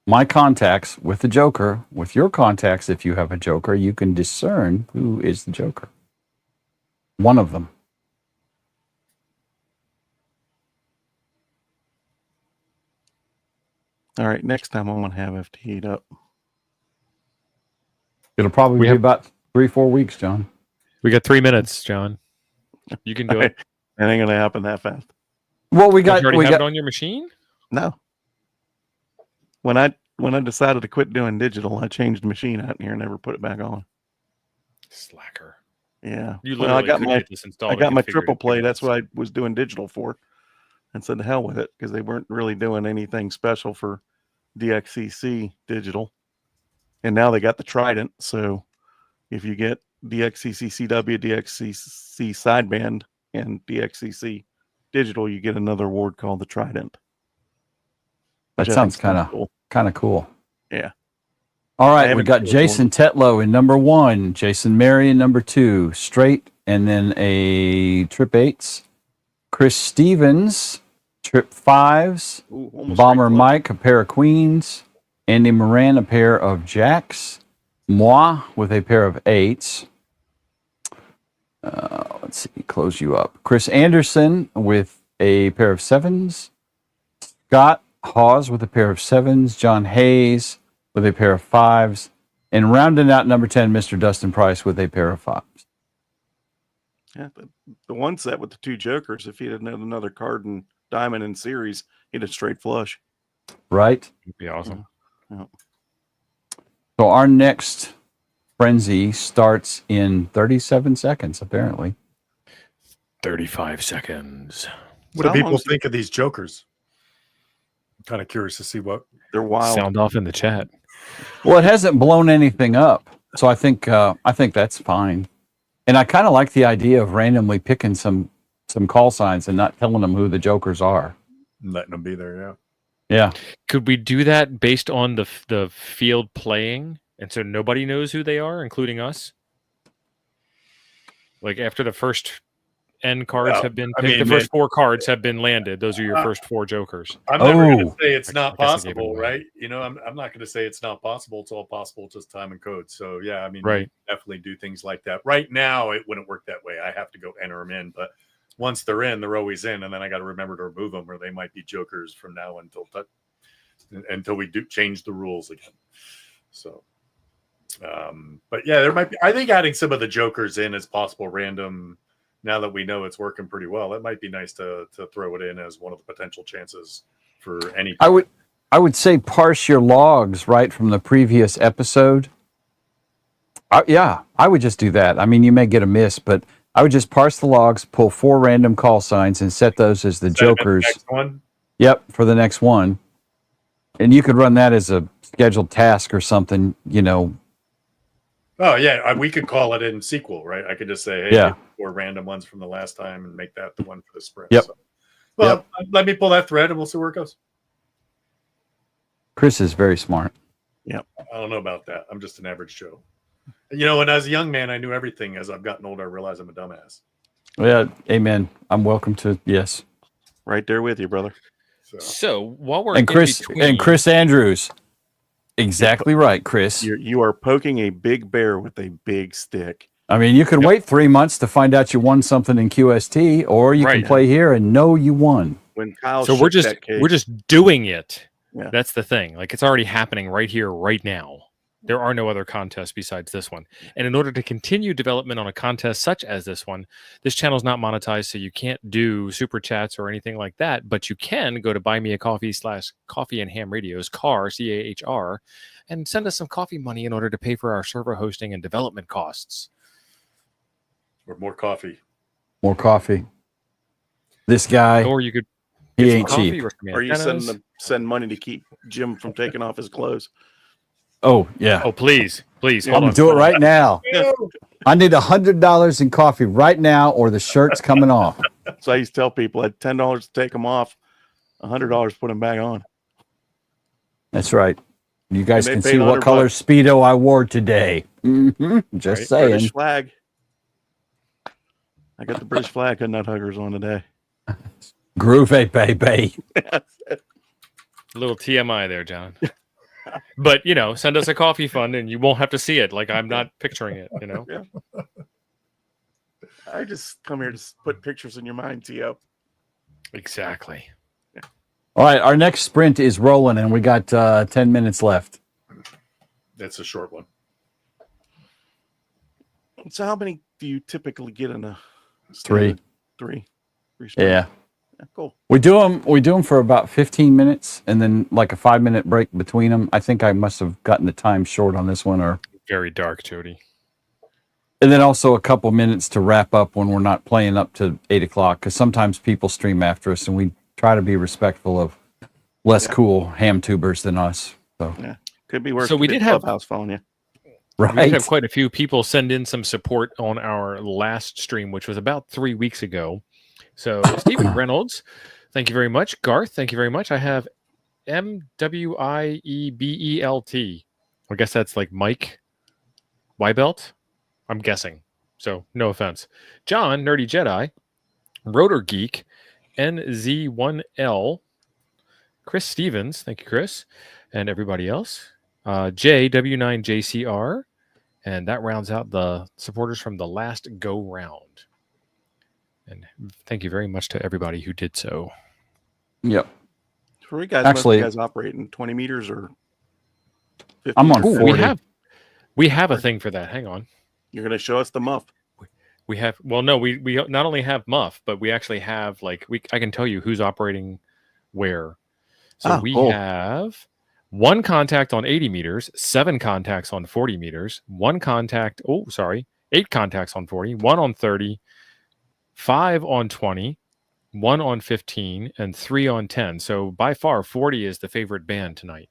B: my contacts with the joker with your contacts, if you have a joker, you can discern who is the joker. One of them.
D: All right, next time I'm going to have FTE'd up.
B: It'll probably be about 3-4 weeks, John.
A: We got 3 minutes, John. You can do it.
D: It ain't gonna happen that fast.
B: Well, we
A: You
B: got
A: already
B: we
A: have
B: got
A: it on your machine?
D: No. When I decided to quit doing digital, I changed the machine out here and never put it back on.
A: Slacker.
D: Yeah.
A: You
D: Well,
A: literally could get this installed.
D: I
A: if
D: got
A: you
D: my
A: figured
D: triple
A: it
D: play.
A: out.
D: That's what I was doing digital for, and said to hell with it because they weren't really doing anything special for DXCC digital. And now they got the Trident. So if you get DXCC CW, DXCC sideband, and DXCC digital, you get another award called the Trident.
B: that
D: which I
B: sounds
D: think's
B: kind of cool.
D: Yeah.
B: All
D: I
B: right, we
D: haven't
B: got
D: killed
B: Jason Tetlow in number 1, Jason Mary in number 2, straight, and then a trip 8s. Chris Stevens, trip 5s.
D: Ooh, almost
B: Bomber
D: straight flush.
B: Mike, a pair of queens. Andy Moran, a pair of jacks. Moi with a pair of 8s. Let's see, close you up. Chris Anderson with a pair of 7s. Scott Hawes with a pair of 7s. John Hayes with a pair of 5s. And rounding out number 10, Mr. Dustin Price with a pair of 5s.
D: Yeah, the one set with the 2 jokers, if he had another card in diamond in series, he'd have straight flush.
B: Right?
A: It'd be awesome.
D: Yeah.
B: So our next frenzy starts in 37 seconds, apparently.
A: 35 seconds.
C: What do
D: How
C: people
D: long's
C: think of these jokers? I'm kind of curious to see what.
D: They're wild.
A: Sound off in the chat.
B: Well, it hasn't blown anything up, so I think that's fine. And I kind of like the idea of randomly picking some call signs and not telling them who the jokers are.
C: Letting them be there, yeah.
B: Yeah.
A: Could we do that based on the field playing, and so nobody knows who they are, including us? Like after the first N cards
C: Well,
A: have been
C: I
A: picked,
C: mean,
A: the first 4 cards have been landed. Those are your
C: Uh,
A: first 4 jokers.
C: I'm never going to
B: Oh.
C: say it's not
A: I guess I gave it
C: possible,
A: away.
C: right? You know, I'm not going to say it's not possible. It's all possible, just time and code. So yeah, I mean,
A: Right.
C: definitely do things like that. Right now, it wouldn't work that way. I have to go enter them in, but once they're in, they're always in, and then I got to remember to remove them, or they might be jokers from now until we do change the rules again. So, but yeah, there might be. I think adding some of the jokers in as possible random. Now that we know it's working pretty well, it might be nice to throw it in as one of the potential chances for any.
B: I would say parse your logs right from the previous episode. I would just do that. I mean, you may get a miss, but I would just parse the logs, pull 4 random call signs, and set those as the jokers.
C: Next one.
B: Yep, for the next one. And you could run that as a scheduled task or something, you know.
C: Oh yeah, we could call it in sequel, right? I could just say, hey,
B: Yeah.
C: get 4 random ones from the last time and make that the one for the sprint.
B: Yep.
C: So, well, let me pull that thread and we'll see where it goes.
B: Chris is very smart.
C: I don't know about that. I'm just an average Joe. You know, and as a young man, I knew everything. As I've gotten older, I realize I'm a dumbass.
B: Yeah, amen. I'm welcome to, yes.
D: Right there with you, brother.
A: So while we're
B: And Chris Andrews. Exactly right, Chris.
D: You are poking a big bear with a big stick.
B: I mean, you could wait 3 months to find out you won something in QST, or you can
A: Right.
B: play here and know you won.
D: When Kyle,
A: so we're just doing it.
D: Yeah.
A: That's the thing. Like it's already happening right here, right now. There are no other contests besides this one. And in order to continue development on a contest such as this one, this channel is not monetized, so you can't do super chats or anything like that. But you can go to buymeacoffee/coffee and ham radios, CAR, CAHR, and send us some coffee money in order to pay for our server hosting and development costs.
C: Or more coffee.
B: More coffee. This guy,
A: Or you could
B: he
A: get some
B: ain't
A: coffee
B: cheap.
A: or some
D: Or you
A: antennas.
D: send money to keep Jim from taking off his clothes.
B: Oh, yeah.
A: Oh, please.
B: I'm
A: Hold
B: going
A: on.
B: to do it right now.
C: No.
B: I need $100 in coffee right now, or the shirt's coming off.
D: So I used to tell people I had $10 to take them off, $100 put them back on.
B: That's right. You guys
D: And they
B: can
D: paid
B: see what
D: $100
B: color Speedo I wore today. Just
A: Right.
B: saying.
D: British flag. I got the British flag and nut huggers on today.
B: Groovy, baby.
A: A little TMI there, John. But, send us a coffee fund and you won't have to see it. Like I'm not picturing it,
D: I just come here to put pictures in your mind, T.O.
A: Exactly.
B: All right, our next sprint is rolling, and we got 10 minutes left.
C: That's a short one.
D: So how many do you typically get in
B: Three.
D: Three sprints.
B: Yeah.
D: Cool.
B: We do them for about 15 minutes and then like a 5-minute break between them. I think I must have gotten the time short on this one, or
A: Very dark, Jody.
B: and then also a couple minutes to wrap up when we're not playing up to 8 o'clock, because sometimes people stream after us and we try to be respectful of less cool ham tubers than us. So
D: Yeah, could be worse.
A: So we
D: Could be
A: did have-
D: Clubhouse phone you.
B: right.
A: We did have quite a few people send in some support on our last stream, which was about 3 weeks ago. So Stephen Reynolds, thank you very much. Garth, thank you very much. I have MWIEBELT. I guess that's like Mike Wybelt. I'm guessing. So no offense. John, Nerdy Jedi, Rotor Geek, NZ1L, Chris Stevens, thank you, Chris, and everybody else. JW9JCR, and that rounds out the supporters from the last go round. And thank you very much to everybody who did so.
B: Yep.
D: For you guys,
B: Actually-
D: most of you guys operating 20 meters or 50
B: I'm on
D: or
B: 40.
A: We have a thing for that. Hang on.
D: You're going to show us the muff.
A: We have we not only have muff, but we actually have I can tell you who's operating where. So we
B: cool.
A: have 1 contact on 80 meters, 7 contacts on 40 meters, 8 contacts on 40, 1 on 30, 5 on 20, 1 on 15, and 3 on 10. So by far 40 is the favorite band tonight.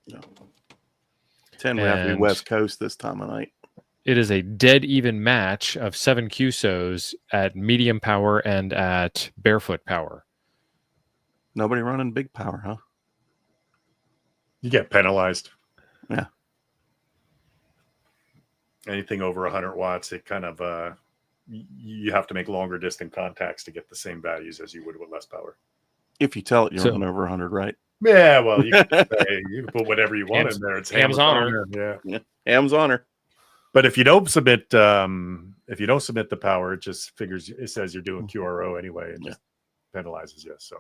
D: 10 would have to be
A: And-
D: West Coast this time of night.
A: It is a dead even match of 7 QSOs at medium power and at barefoot power.
D: Nobody running big power, huh?
C: You get penalized.
D: Yeah.
C: Anything over 100 watts, it kind of you have to make longer distant contacts to get the same values as you would with less power.
D: If you tell it you're
A: So-
D: running over 100, right?
C: Yeah, well, you can, you can put whatever you want
A: Ham's-
C: in there. It's
A: ham's honor.
C: Yeah.
D: Ham's honor.
C: But if you don't submit the power, it just figures it says you're doing QRO anyway and just penalizes you. So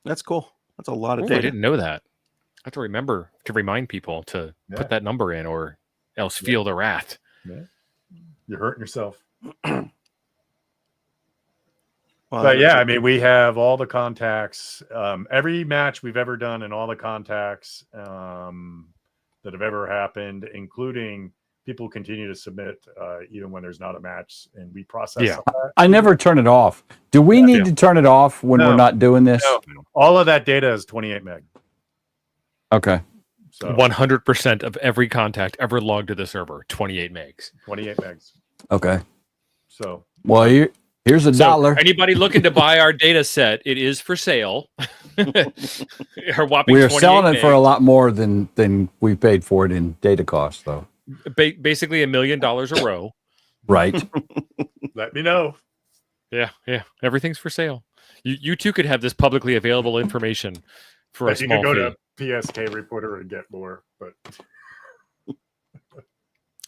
D: That's cool. That's a lot of
A: Ooh, I
D: data.
A: didn't know that. I have to remember to remind people to
C: Yeah.
A: put that number in, or else feel the wrath.
C: you're hurting yourself.
D: Well,
C: But yeah, I mean, we have all the contacts, every match we've ever done, and all the contacts that have ever happened, including people continue to submit even when there's not a match, and we process
A: Yeah.
C: all that.
B: I never turn it off. Do we need to turn it off when
C: No.
B: we're not doing this?
C: No. All of that data is 28 meg.
B: Okay.
C: So
A: 100% of every contact ever logged to the server, 28 megs.
C: 28 megs.
B: Okay.
C: So
B: Well, here's a
A: So
B: dollar.
A: anybody looking to buy our data set, it is for sale. Our whopping
B: We are
A: 28
B: selling it for a
A: megs.
B: lot more than we paid for it in data costs, though.
A: Basically $1 million a row.
B: Right.
C: let me know.
A: Yeah. Everything's for sale. You too could have this publicly available information for a
C: But you
A: small
C: can go
A: fee.
C: to PSK Reporter and get more. But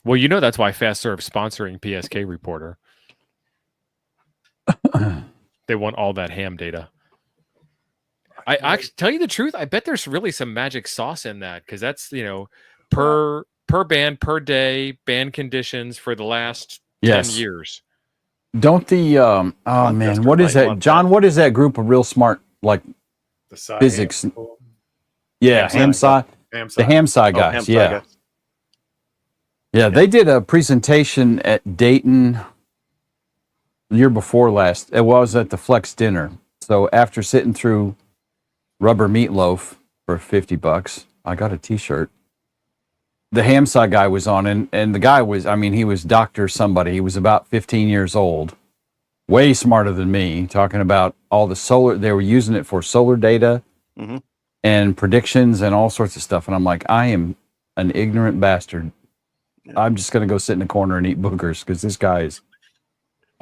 A: Well, that's why FastServe's sponsoring PSK Reporter. They want all that ham data. I tell you the truth, I bet there's really some magic sauce in that, because that's per band per day band conditions for the last 10 years.
B: Don't the oh man, what is that, John? What is that group of real smart
C: the side
B: physics?
C: people,
B: Yeah,
C: Ham side.
B: Ham the ham side guys. Yeah. They did a presentation at Dayton the year before last. It was at the Flex dinner. So after sitting through Rubber Meatloaf for $50, I got a T-shirt. The ham side guy was on, and the guy was, he was Dr. somebody. He was about 15 years old, way smarter than me, talking about all the solar, they were using it for solar data and predictions and all sorts of stuff. And I'm like, I am an ignorant bastard. I'm just going to go sit in the corner and eat boogers because this guy is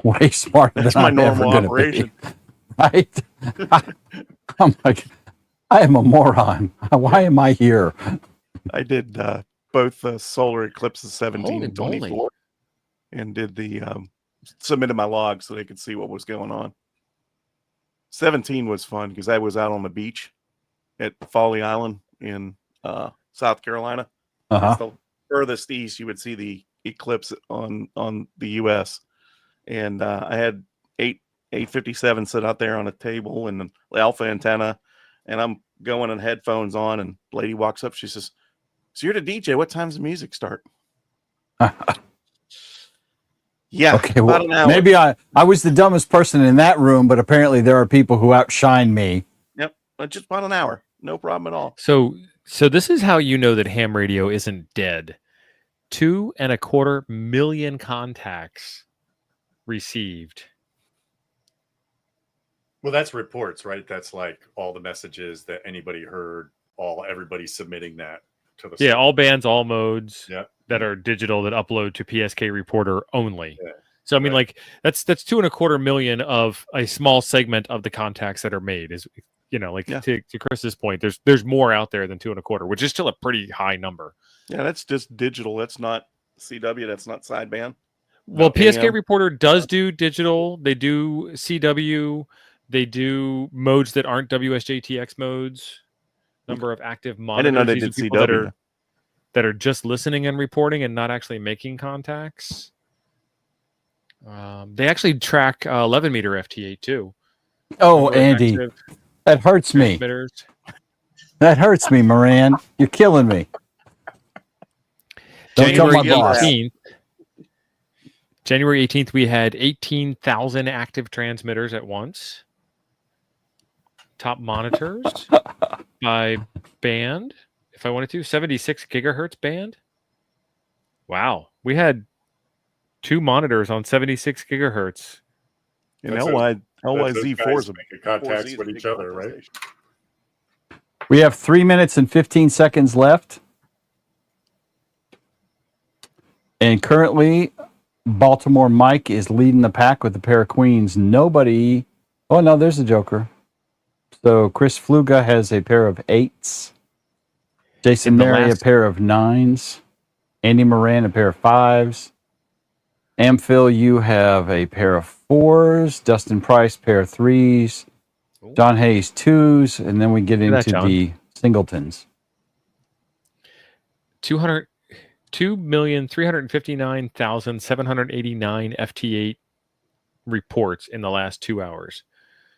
B: way smarter
D: That's
B: than
D: my
B: I'm ever
D: normal
B: going
D: operation.
B: to be. Right? I'm like, I am a moron. Why am I here?
D: I did both the solar eclipses 17
A: Holy
D: and
A: moly.
D: 24 and did the submitted my log so they could see what was going on. 17 was fun because I was out on the beach at Folly Island in South Carolina. It's the furthest east you would see the eclipse on the US, and I had eight 857 sit out there on a table and the alpha antenna, and I'm going and headphones on, and the lady walks up. She says, "So you're the DJ. What time's the music start?" Yeah,
B: Okay,
D: about
B: well,
D: an hour.
B: maybe I was the dumbest person in that room, but apparently there are people who outshine me.
D: Yep, just about an hour. No problem at all.
A: So this is how you know that ham radio isn't dead. 2.25 million contacts received.
C: Well, that's reports, right? That's like all the messages that anybody heard, everybody submitting that to the
A: Yeah, all bands, all modes
C: Yeah.
A: that are digital that upload to PSK Reporter only.
C: Yeah.
A: So I mean,
C: Right.
A: like that's 2.25 million of a small segment of the contacts that are made. Is like
D: Yeah.
A: to Chris's point, there's more out there than 2.25, which is still a pretty high number.
D: Yeah, that's just digital. That's not CW. That's not sideband.
A: Well,
D: No,
A: PSK
D: AM.
A: Reporter does do digital. They do CW. They do modes that aren't WSJTX modes. Number of active monitors.
D: I didn't know they
A: These are
D: did
A: people
D: CW.
A: that are just listening and reporting and not actually making contacts. They actually track 11 meter FT8 too.
B: Oh,
A: Number of
B: Andy,
A: active
B: that hurts me.
A: transmitters.
B: That hurts me, Moran. You're killing me. Don't tell my
A: January
B: boss.
A: 18th. January 18th, we had 18,000 active transmitters at once. Top monitors by band, if I wanted to, 76 gigahertz band. Wow. We had 2 monitors on 76 gigahertz.
D: And
C: That's
D: LYZ4 is
C: making contacts with each other, right?
B: We have 3 minutes and 15 seconds left. And currently, Baltimore Mike is leading the pack with a pair of queens. Nobody. Oh, no, there's a joker. So Chris Fluga has a pair of 8s. Jason Mary, a pair of 9s. Andy Moran, a pair of 5s. Amphil, you have a pair of 4s. Dustin Price, pair of 3s. John Hayes, 2s. And then we get into the singletons.
A: 2,359,789 FT8 reports in the last 2 hours.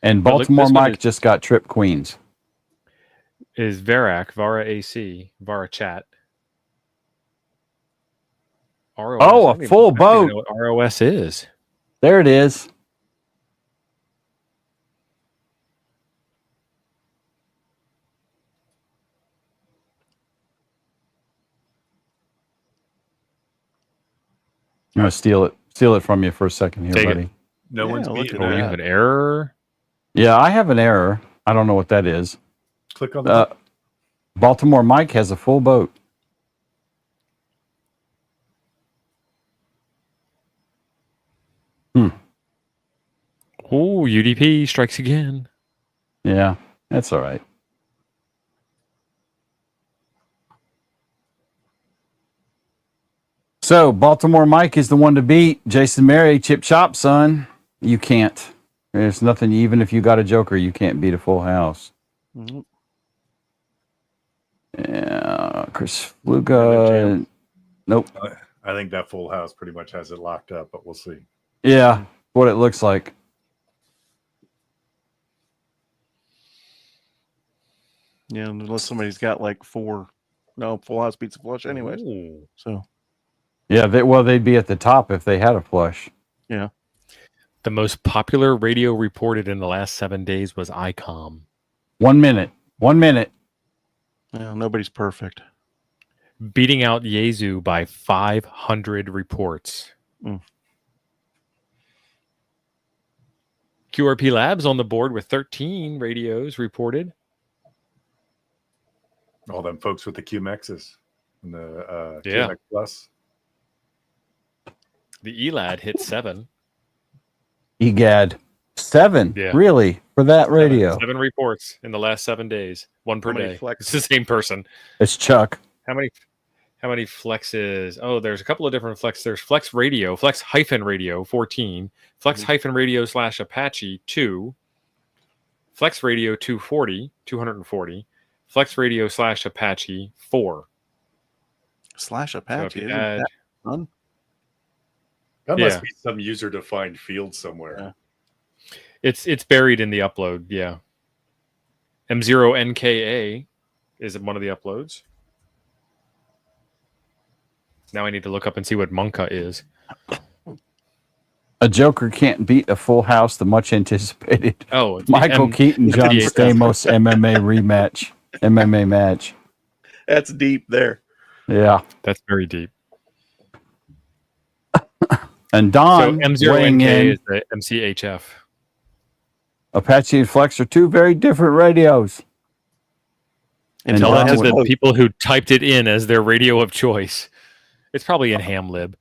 B: And Baltimore Mike just got trip queens.
A: Is Vara AC, Vara Chat. ROS,
B: oh, a full boat.
A: I don't even know what ROS is.
B: There it is. I'm going to steal it from you for a second here,
A: Take
B: buddy.
A: it.
C: No one's beating
A: Oh,
C: that.
A: you have an error?
B: Yeah, I have an error. I don't know what that is.
C: Click on the
B: Baltimore Mike has a full boat.
A: Oh, UDP strikes again.
B: Yeah, that's all right. So, Baltimore Mike is the one to beat. Jason Mary, chip chop, son. You can't. There's nothing, even if you got a joker, you can't beat a full house.
D: Mm-hmm.
B: Yeah, Chris Fluga. Nope.
C: I think that full house pretty much has it locked up, but we'll see.
B: Yeah, what it looks like.
D: Yeah, unless somebody's got like 4. No, full house beats a flush anyways.
A: Ooh.
D: So.
B: Yeah, they'd be at the top if they had a flush.
D: Yeah.
A: The most popular radio reported in the last 7 days was ICOM.
B: 1 minute. 1 minute.
D: Yeah, nobody's perfect.
A: Beating out Yezu by 500 reports. QRP Labs on the board with 13 radios reported.
C: All them folks with the QMXs and the
A: Yeah.
C: QMX Plus.
A: The ELAD hit 7.
B: EGAD. 7?
A: Yeah.
B: Really? For that radio?
A: 7 reports in the last 7 days. 1 per day.
D: Flex?
A: It's the same person.
B: It's Chuck.
A: How many flexes? Oh, there's a couple of different flex. There's Flex Radio, Flex-Radio 14, Flex-Radio / Apache 2, Flex Radio 240, Flex Radio / Apache 4.
D: / Apache.
A: So
D: Isn't that fun?
C: That must be some user-defined field somewhere.
D: Yeah.
A: It's buried in the upload. Yeah. M0NKA is one of the uploads. Now I need to look up and see what Monka is.
B: A Joker can't beat a Full House, the much anticipated
A: Oh, it's
B: Michael Keaton, John Stamos MMA match.
D: That's deep there.
B: Yeah.
A: That's very deep.
B: And Don,
A: so
B: weighing
A: M0NK
B: in,
A: is the MCHF.
B: Apache and Flex are two very different radios.
A: And tell that to the people who typed it in as their radio of choice. It's probably in Hamlib.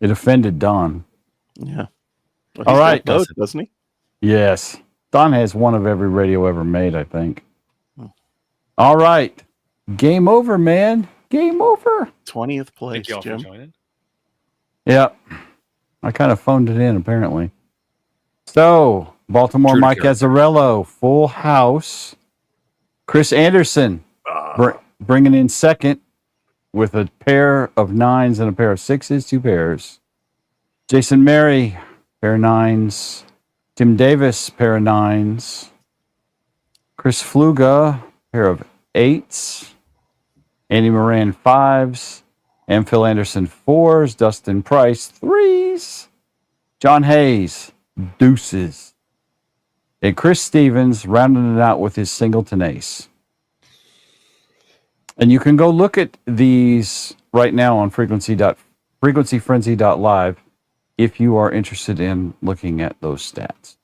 B: It offended Don.
D: Yeah. Well,
B: all right.
D: Doesn't he?
B: Yes. Don has one of every radio ever made, I think.
D: Hmm.
B: All right. Game over, man. Game over.
D: 20th place,
A: Thank you all
D: Jim.
A: for joining.
B: Yeah. I kind of phoned it in, apparently. So, Baltimore
A: True to
B: Mike Azzarello, Full House. Chris Anderson bringing in second with a pair of 9s and a pair of 6s, 2 pairs. Jason Mary, pair of 9s. Tim Davis, pair of 9s. Chris Fluga, pair of 8s. Andy Moran, 5s. And Phil Anderson, 4s. Dustin Price, 3s. John Hayes, deuces. And Chris Stevens rounding it out with his singleton ace. And you can go look at these right now on frequencyfrenzy.live if you are interested in looking at those stats.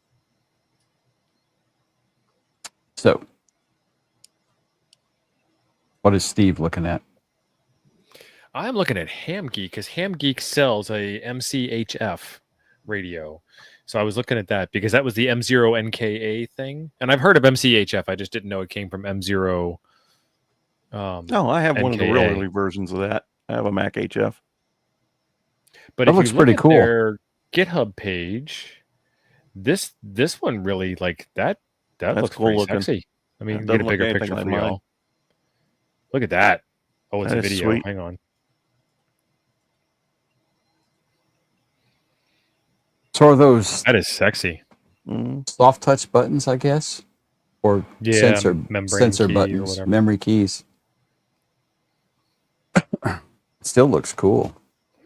B: So, what is Steve looking at?
A: I'm looking at Ham Geek because Ham Geek sells a MCHF radio. So I was looking at that because that was the M0NKA thing. And I've heard of MCHF. I just didn't know it came from M0.
D: No, I have
A: NKA.
D: one of the real early versions of that. I have a Mac HF.
A: But
B: that
A: if
B: looks
A: you look
B: pretty
A: at
B: cool.
A: their GitHub page, this one really like that looks
D: cool
A: pretty
D: looking.
A: sexy. I mean,
D: It
A: get a
D: doesn't look
A: bigger
D: anything
A: picture
D: like
A: for
D: mine.
A: y'all. Look at that. Oh, it's
D: That
A: a
D: is
A: video.
D: sweet.
A: Hang on.
B: So are those
A: That is sexy.
B: soft touch buttons, I guess? Or sensor
A: membrane key or
B: buttons,
A: whatever.
B: memory keys. Still looks cool.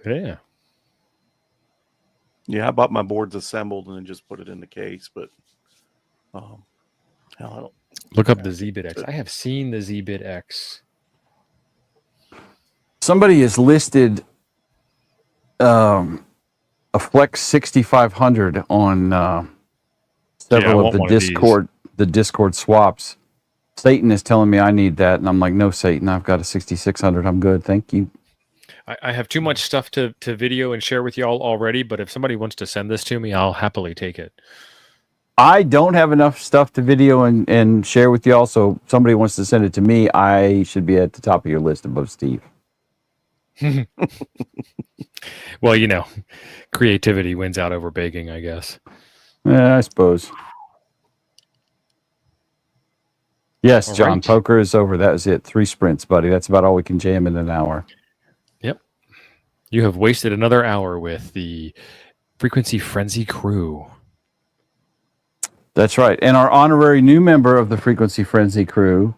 A: Yeah.
D: Yeah, I bought my boards assembled and then just put it in the case, but hell, I don't.
A: Look up the ZBit X. I have seen the ZBit X.
B: Somebody has listed a Flex 6500 on several of the Discord swaps. Satan is telling me I need that, and I'm like, no, Satan, I've got a 6600. I'm good, thank you.
A: I have too much stuff to video and share with y'all already, but if somebody wants to send this to me, I'll happily take it.
B: I don't have enough stuff to video and share with y'all, so if somebody wants to send it to me, I should be at the top of your list above Steve.
A: Well, you know, creativity wins out over begging, I guess.
B: Yeah, I suppose. Yes,
A: All
B: John,
A: right.
B: poker is over. That was it. 3 sprints, buddy. That's about all we can jam in an hour.
A: Yep. You have wasted another hour with the Frequency Frenzy crew.
B: That's right. And our honorary new member of the Frequency Frenzy crew,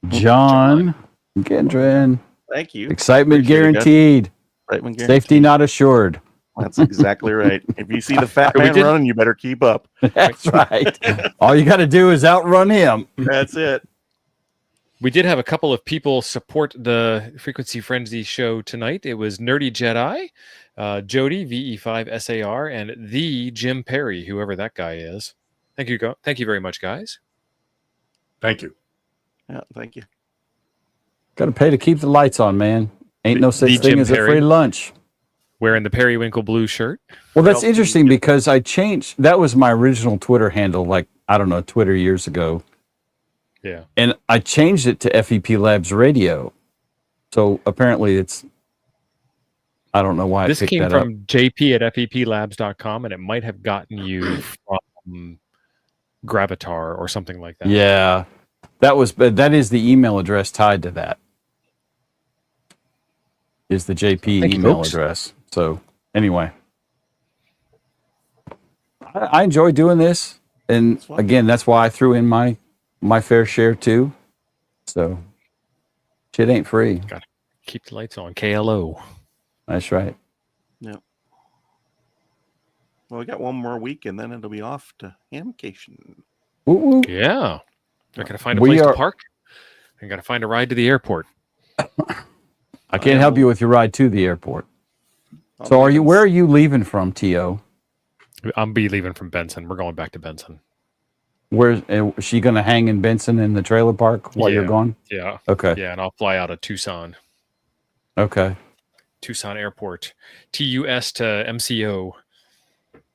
B: John Gendron.
D: Thank you.
B: Excitement
D: Appreciate it, guys.
B: guaranteed.
D: Excitement
B: Safety
D: guaranteed.
B: not assured.
D: That's exactly right. If you see the fat
A: We
D: man
A: did-
D: running, you better keep up.
B: That's right. All you got to do is outrun him.
D: That's it.
A: We did have a couple of people support the Frequency Frenzy show tonight. It was Nerdy Jedi, Jody, VE5SAR, and the Jim Perry, whoever that guy is. Thank you. Thank you very much, guys.
C: Thank you.
D: Yeah, thank you.
B: Got to pay to keep the lights on, man. Ain't no such
A: The
B: thing
A: Jim
B: as a
A: Perry.
B: free lunch.
A: Wearing the Periwinkle blue shirt.
B: Well, that's
D: Well,
B: interesting because I changed. That was my original Twitter handle, like, I don't know, Twitter years ago.
A: Yeah.
B: And I changed it to FEP Labs Radio. So apparently it's, I don't know why I
A: This
B: picked
A: came
B: that
A: from
B: up.
A: JP at feplabs.com, and it might have gotten you from Gravatar or something like that.
B: Yeah. That is the email address tied to that. Is the JP
A: Thank you,
B: email
A: folks.
B: address. So anyway, I enjoy doing this, and again, that's why I threw in my fair share too. So, shit ain't free.
A: Got to keep the lights on. KLO.
B: That's right.
D: Yeah. Well, we got one more week, and then it'll be off to Hamcation.
B: Woo woo.
A: Yeah. I got to find a
B: We
A: place
B: are-
A: to park. I got to find a ride to the airport.
B: I can't help you with your ride to the airport. So, where are you leaving from, T.O.?
A: I'll be leaving from Benson. We're going back to Benson.
B: Where's is she going to hang in Benson in the trailer park while you're gone?
A: Yeah.
B: Okay.
A: Yeah, and I'll fly out of Tucson.
B: Okay.
A: Tucson Airport. TUS to MCO.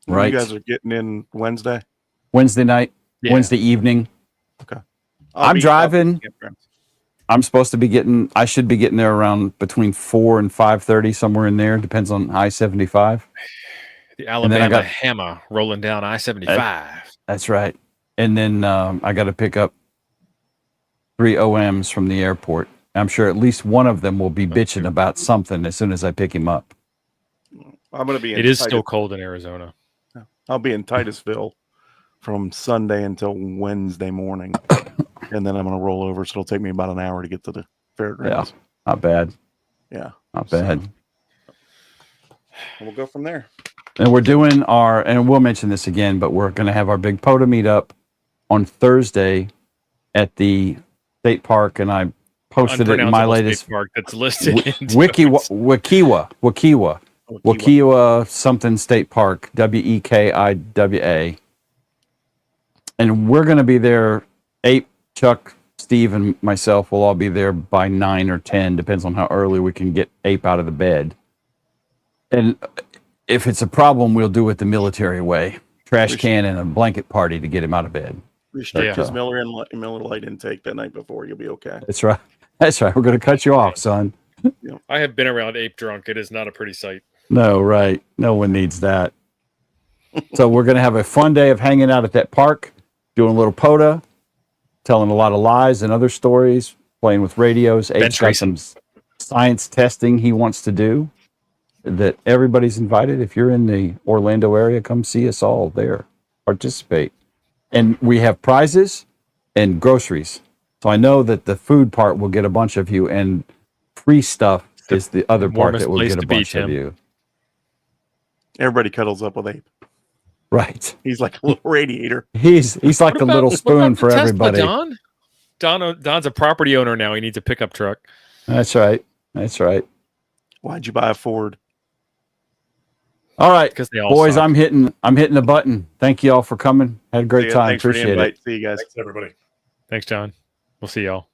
B: Right.
D: You guys are getting in Wednesday?
B: Wednesday night,
A: Yeah.
B: Wednesday evening.
D: Okay.
B: I'm driving.
D: Campgrounds.
B: I'm supposed to be I should be getting there around between 4 and 5:30, somewhere in there. Depends on I-75.
A: The
B: then
A: Alabama Hammer rolling down I-75.
B: That's right. And then I got to pick up 3 OMs from the airport. I'm sure at least one of them will be bitching about something as soon as I pick him up.
D: I'm going to be in
A: It is still cold in Arizona.
D: I'll be in Titusville from Sunday until Wednesday morning. And then I'm going to roll over, so it'll take me about an hour to get to the fairgrounds.
B: Yeah, not bad.
D: Yeah.
B: Not bad.
D: And we'll go from there.
B: And we're doing and we'll mention this again, but we're going to have our big POTA meetup on Thursday at the state park, and I posted it in my latest
A: park that's listed.
B: Wakiwa something state park, WEKIWA. And we're going to be there. Ape, Chuck, Steve, and myself will all be there by 9 or 10, depends on how early we can get Ape out of the bed. And if it's a problem, we'll do it the military way. Trash can and a blanket party to get him out of bed.
D: Restrict his Miller Lite intake that night before. You'll be okay.
B: That's right. That's right. We're going to cut you off, son.
A: I have been around Ape drunk. It is not a pretty sight.
B: No, right. No one needs that. So we're going to have a fun day of hanging out at that park, doing a little POTA, telling a lot of lies and other stories, playing with radios. Ape's got some science testing he wants to do. That everybody's invited. If you're in the Orlando area, come see us all there. Participate. And we have prizes and groceries. So I know that the food part will get a bunch of you, and free stuff is the other part that will get a bunch of you.
D: Everybody cuddles up with Ape.
B: Right.
D: He's like a little radiator.
B: He's like the little spoon for everybody.
A: Don's a property owner now. He needs a pickup truck.
B: That's right. That's right.
D: Why'd you buy a Ford?
B: All right,
A: because they all
B: boys,
A: suck.
B: I'm hitting the button. Thank you all for coming. Had a great time.
D: Appreciate it.
C: Thanks,
D: See you guys.
C: everybody.
A: Thanks, John. We'll see y'all.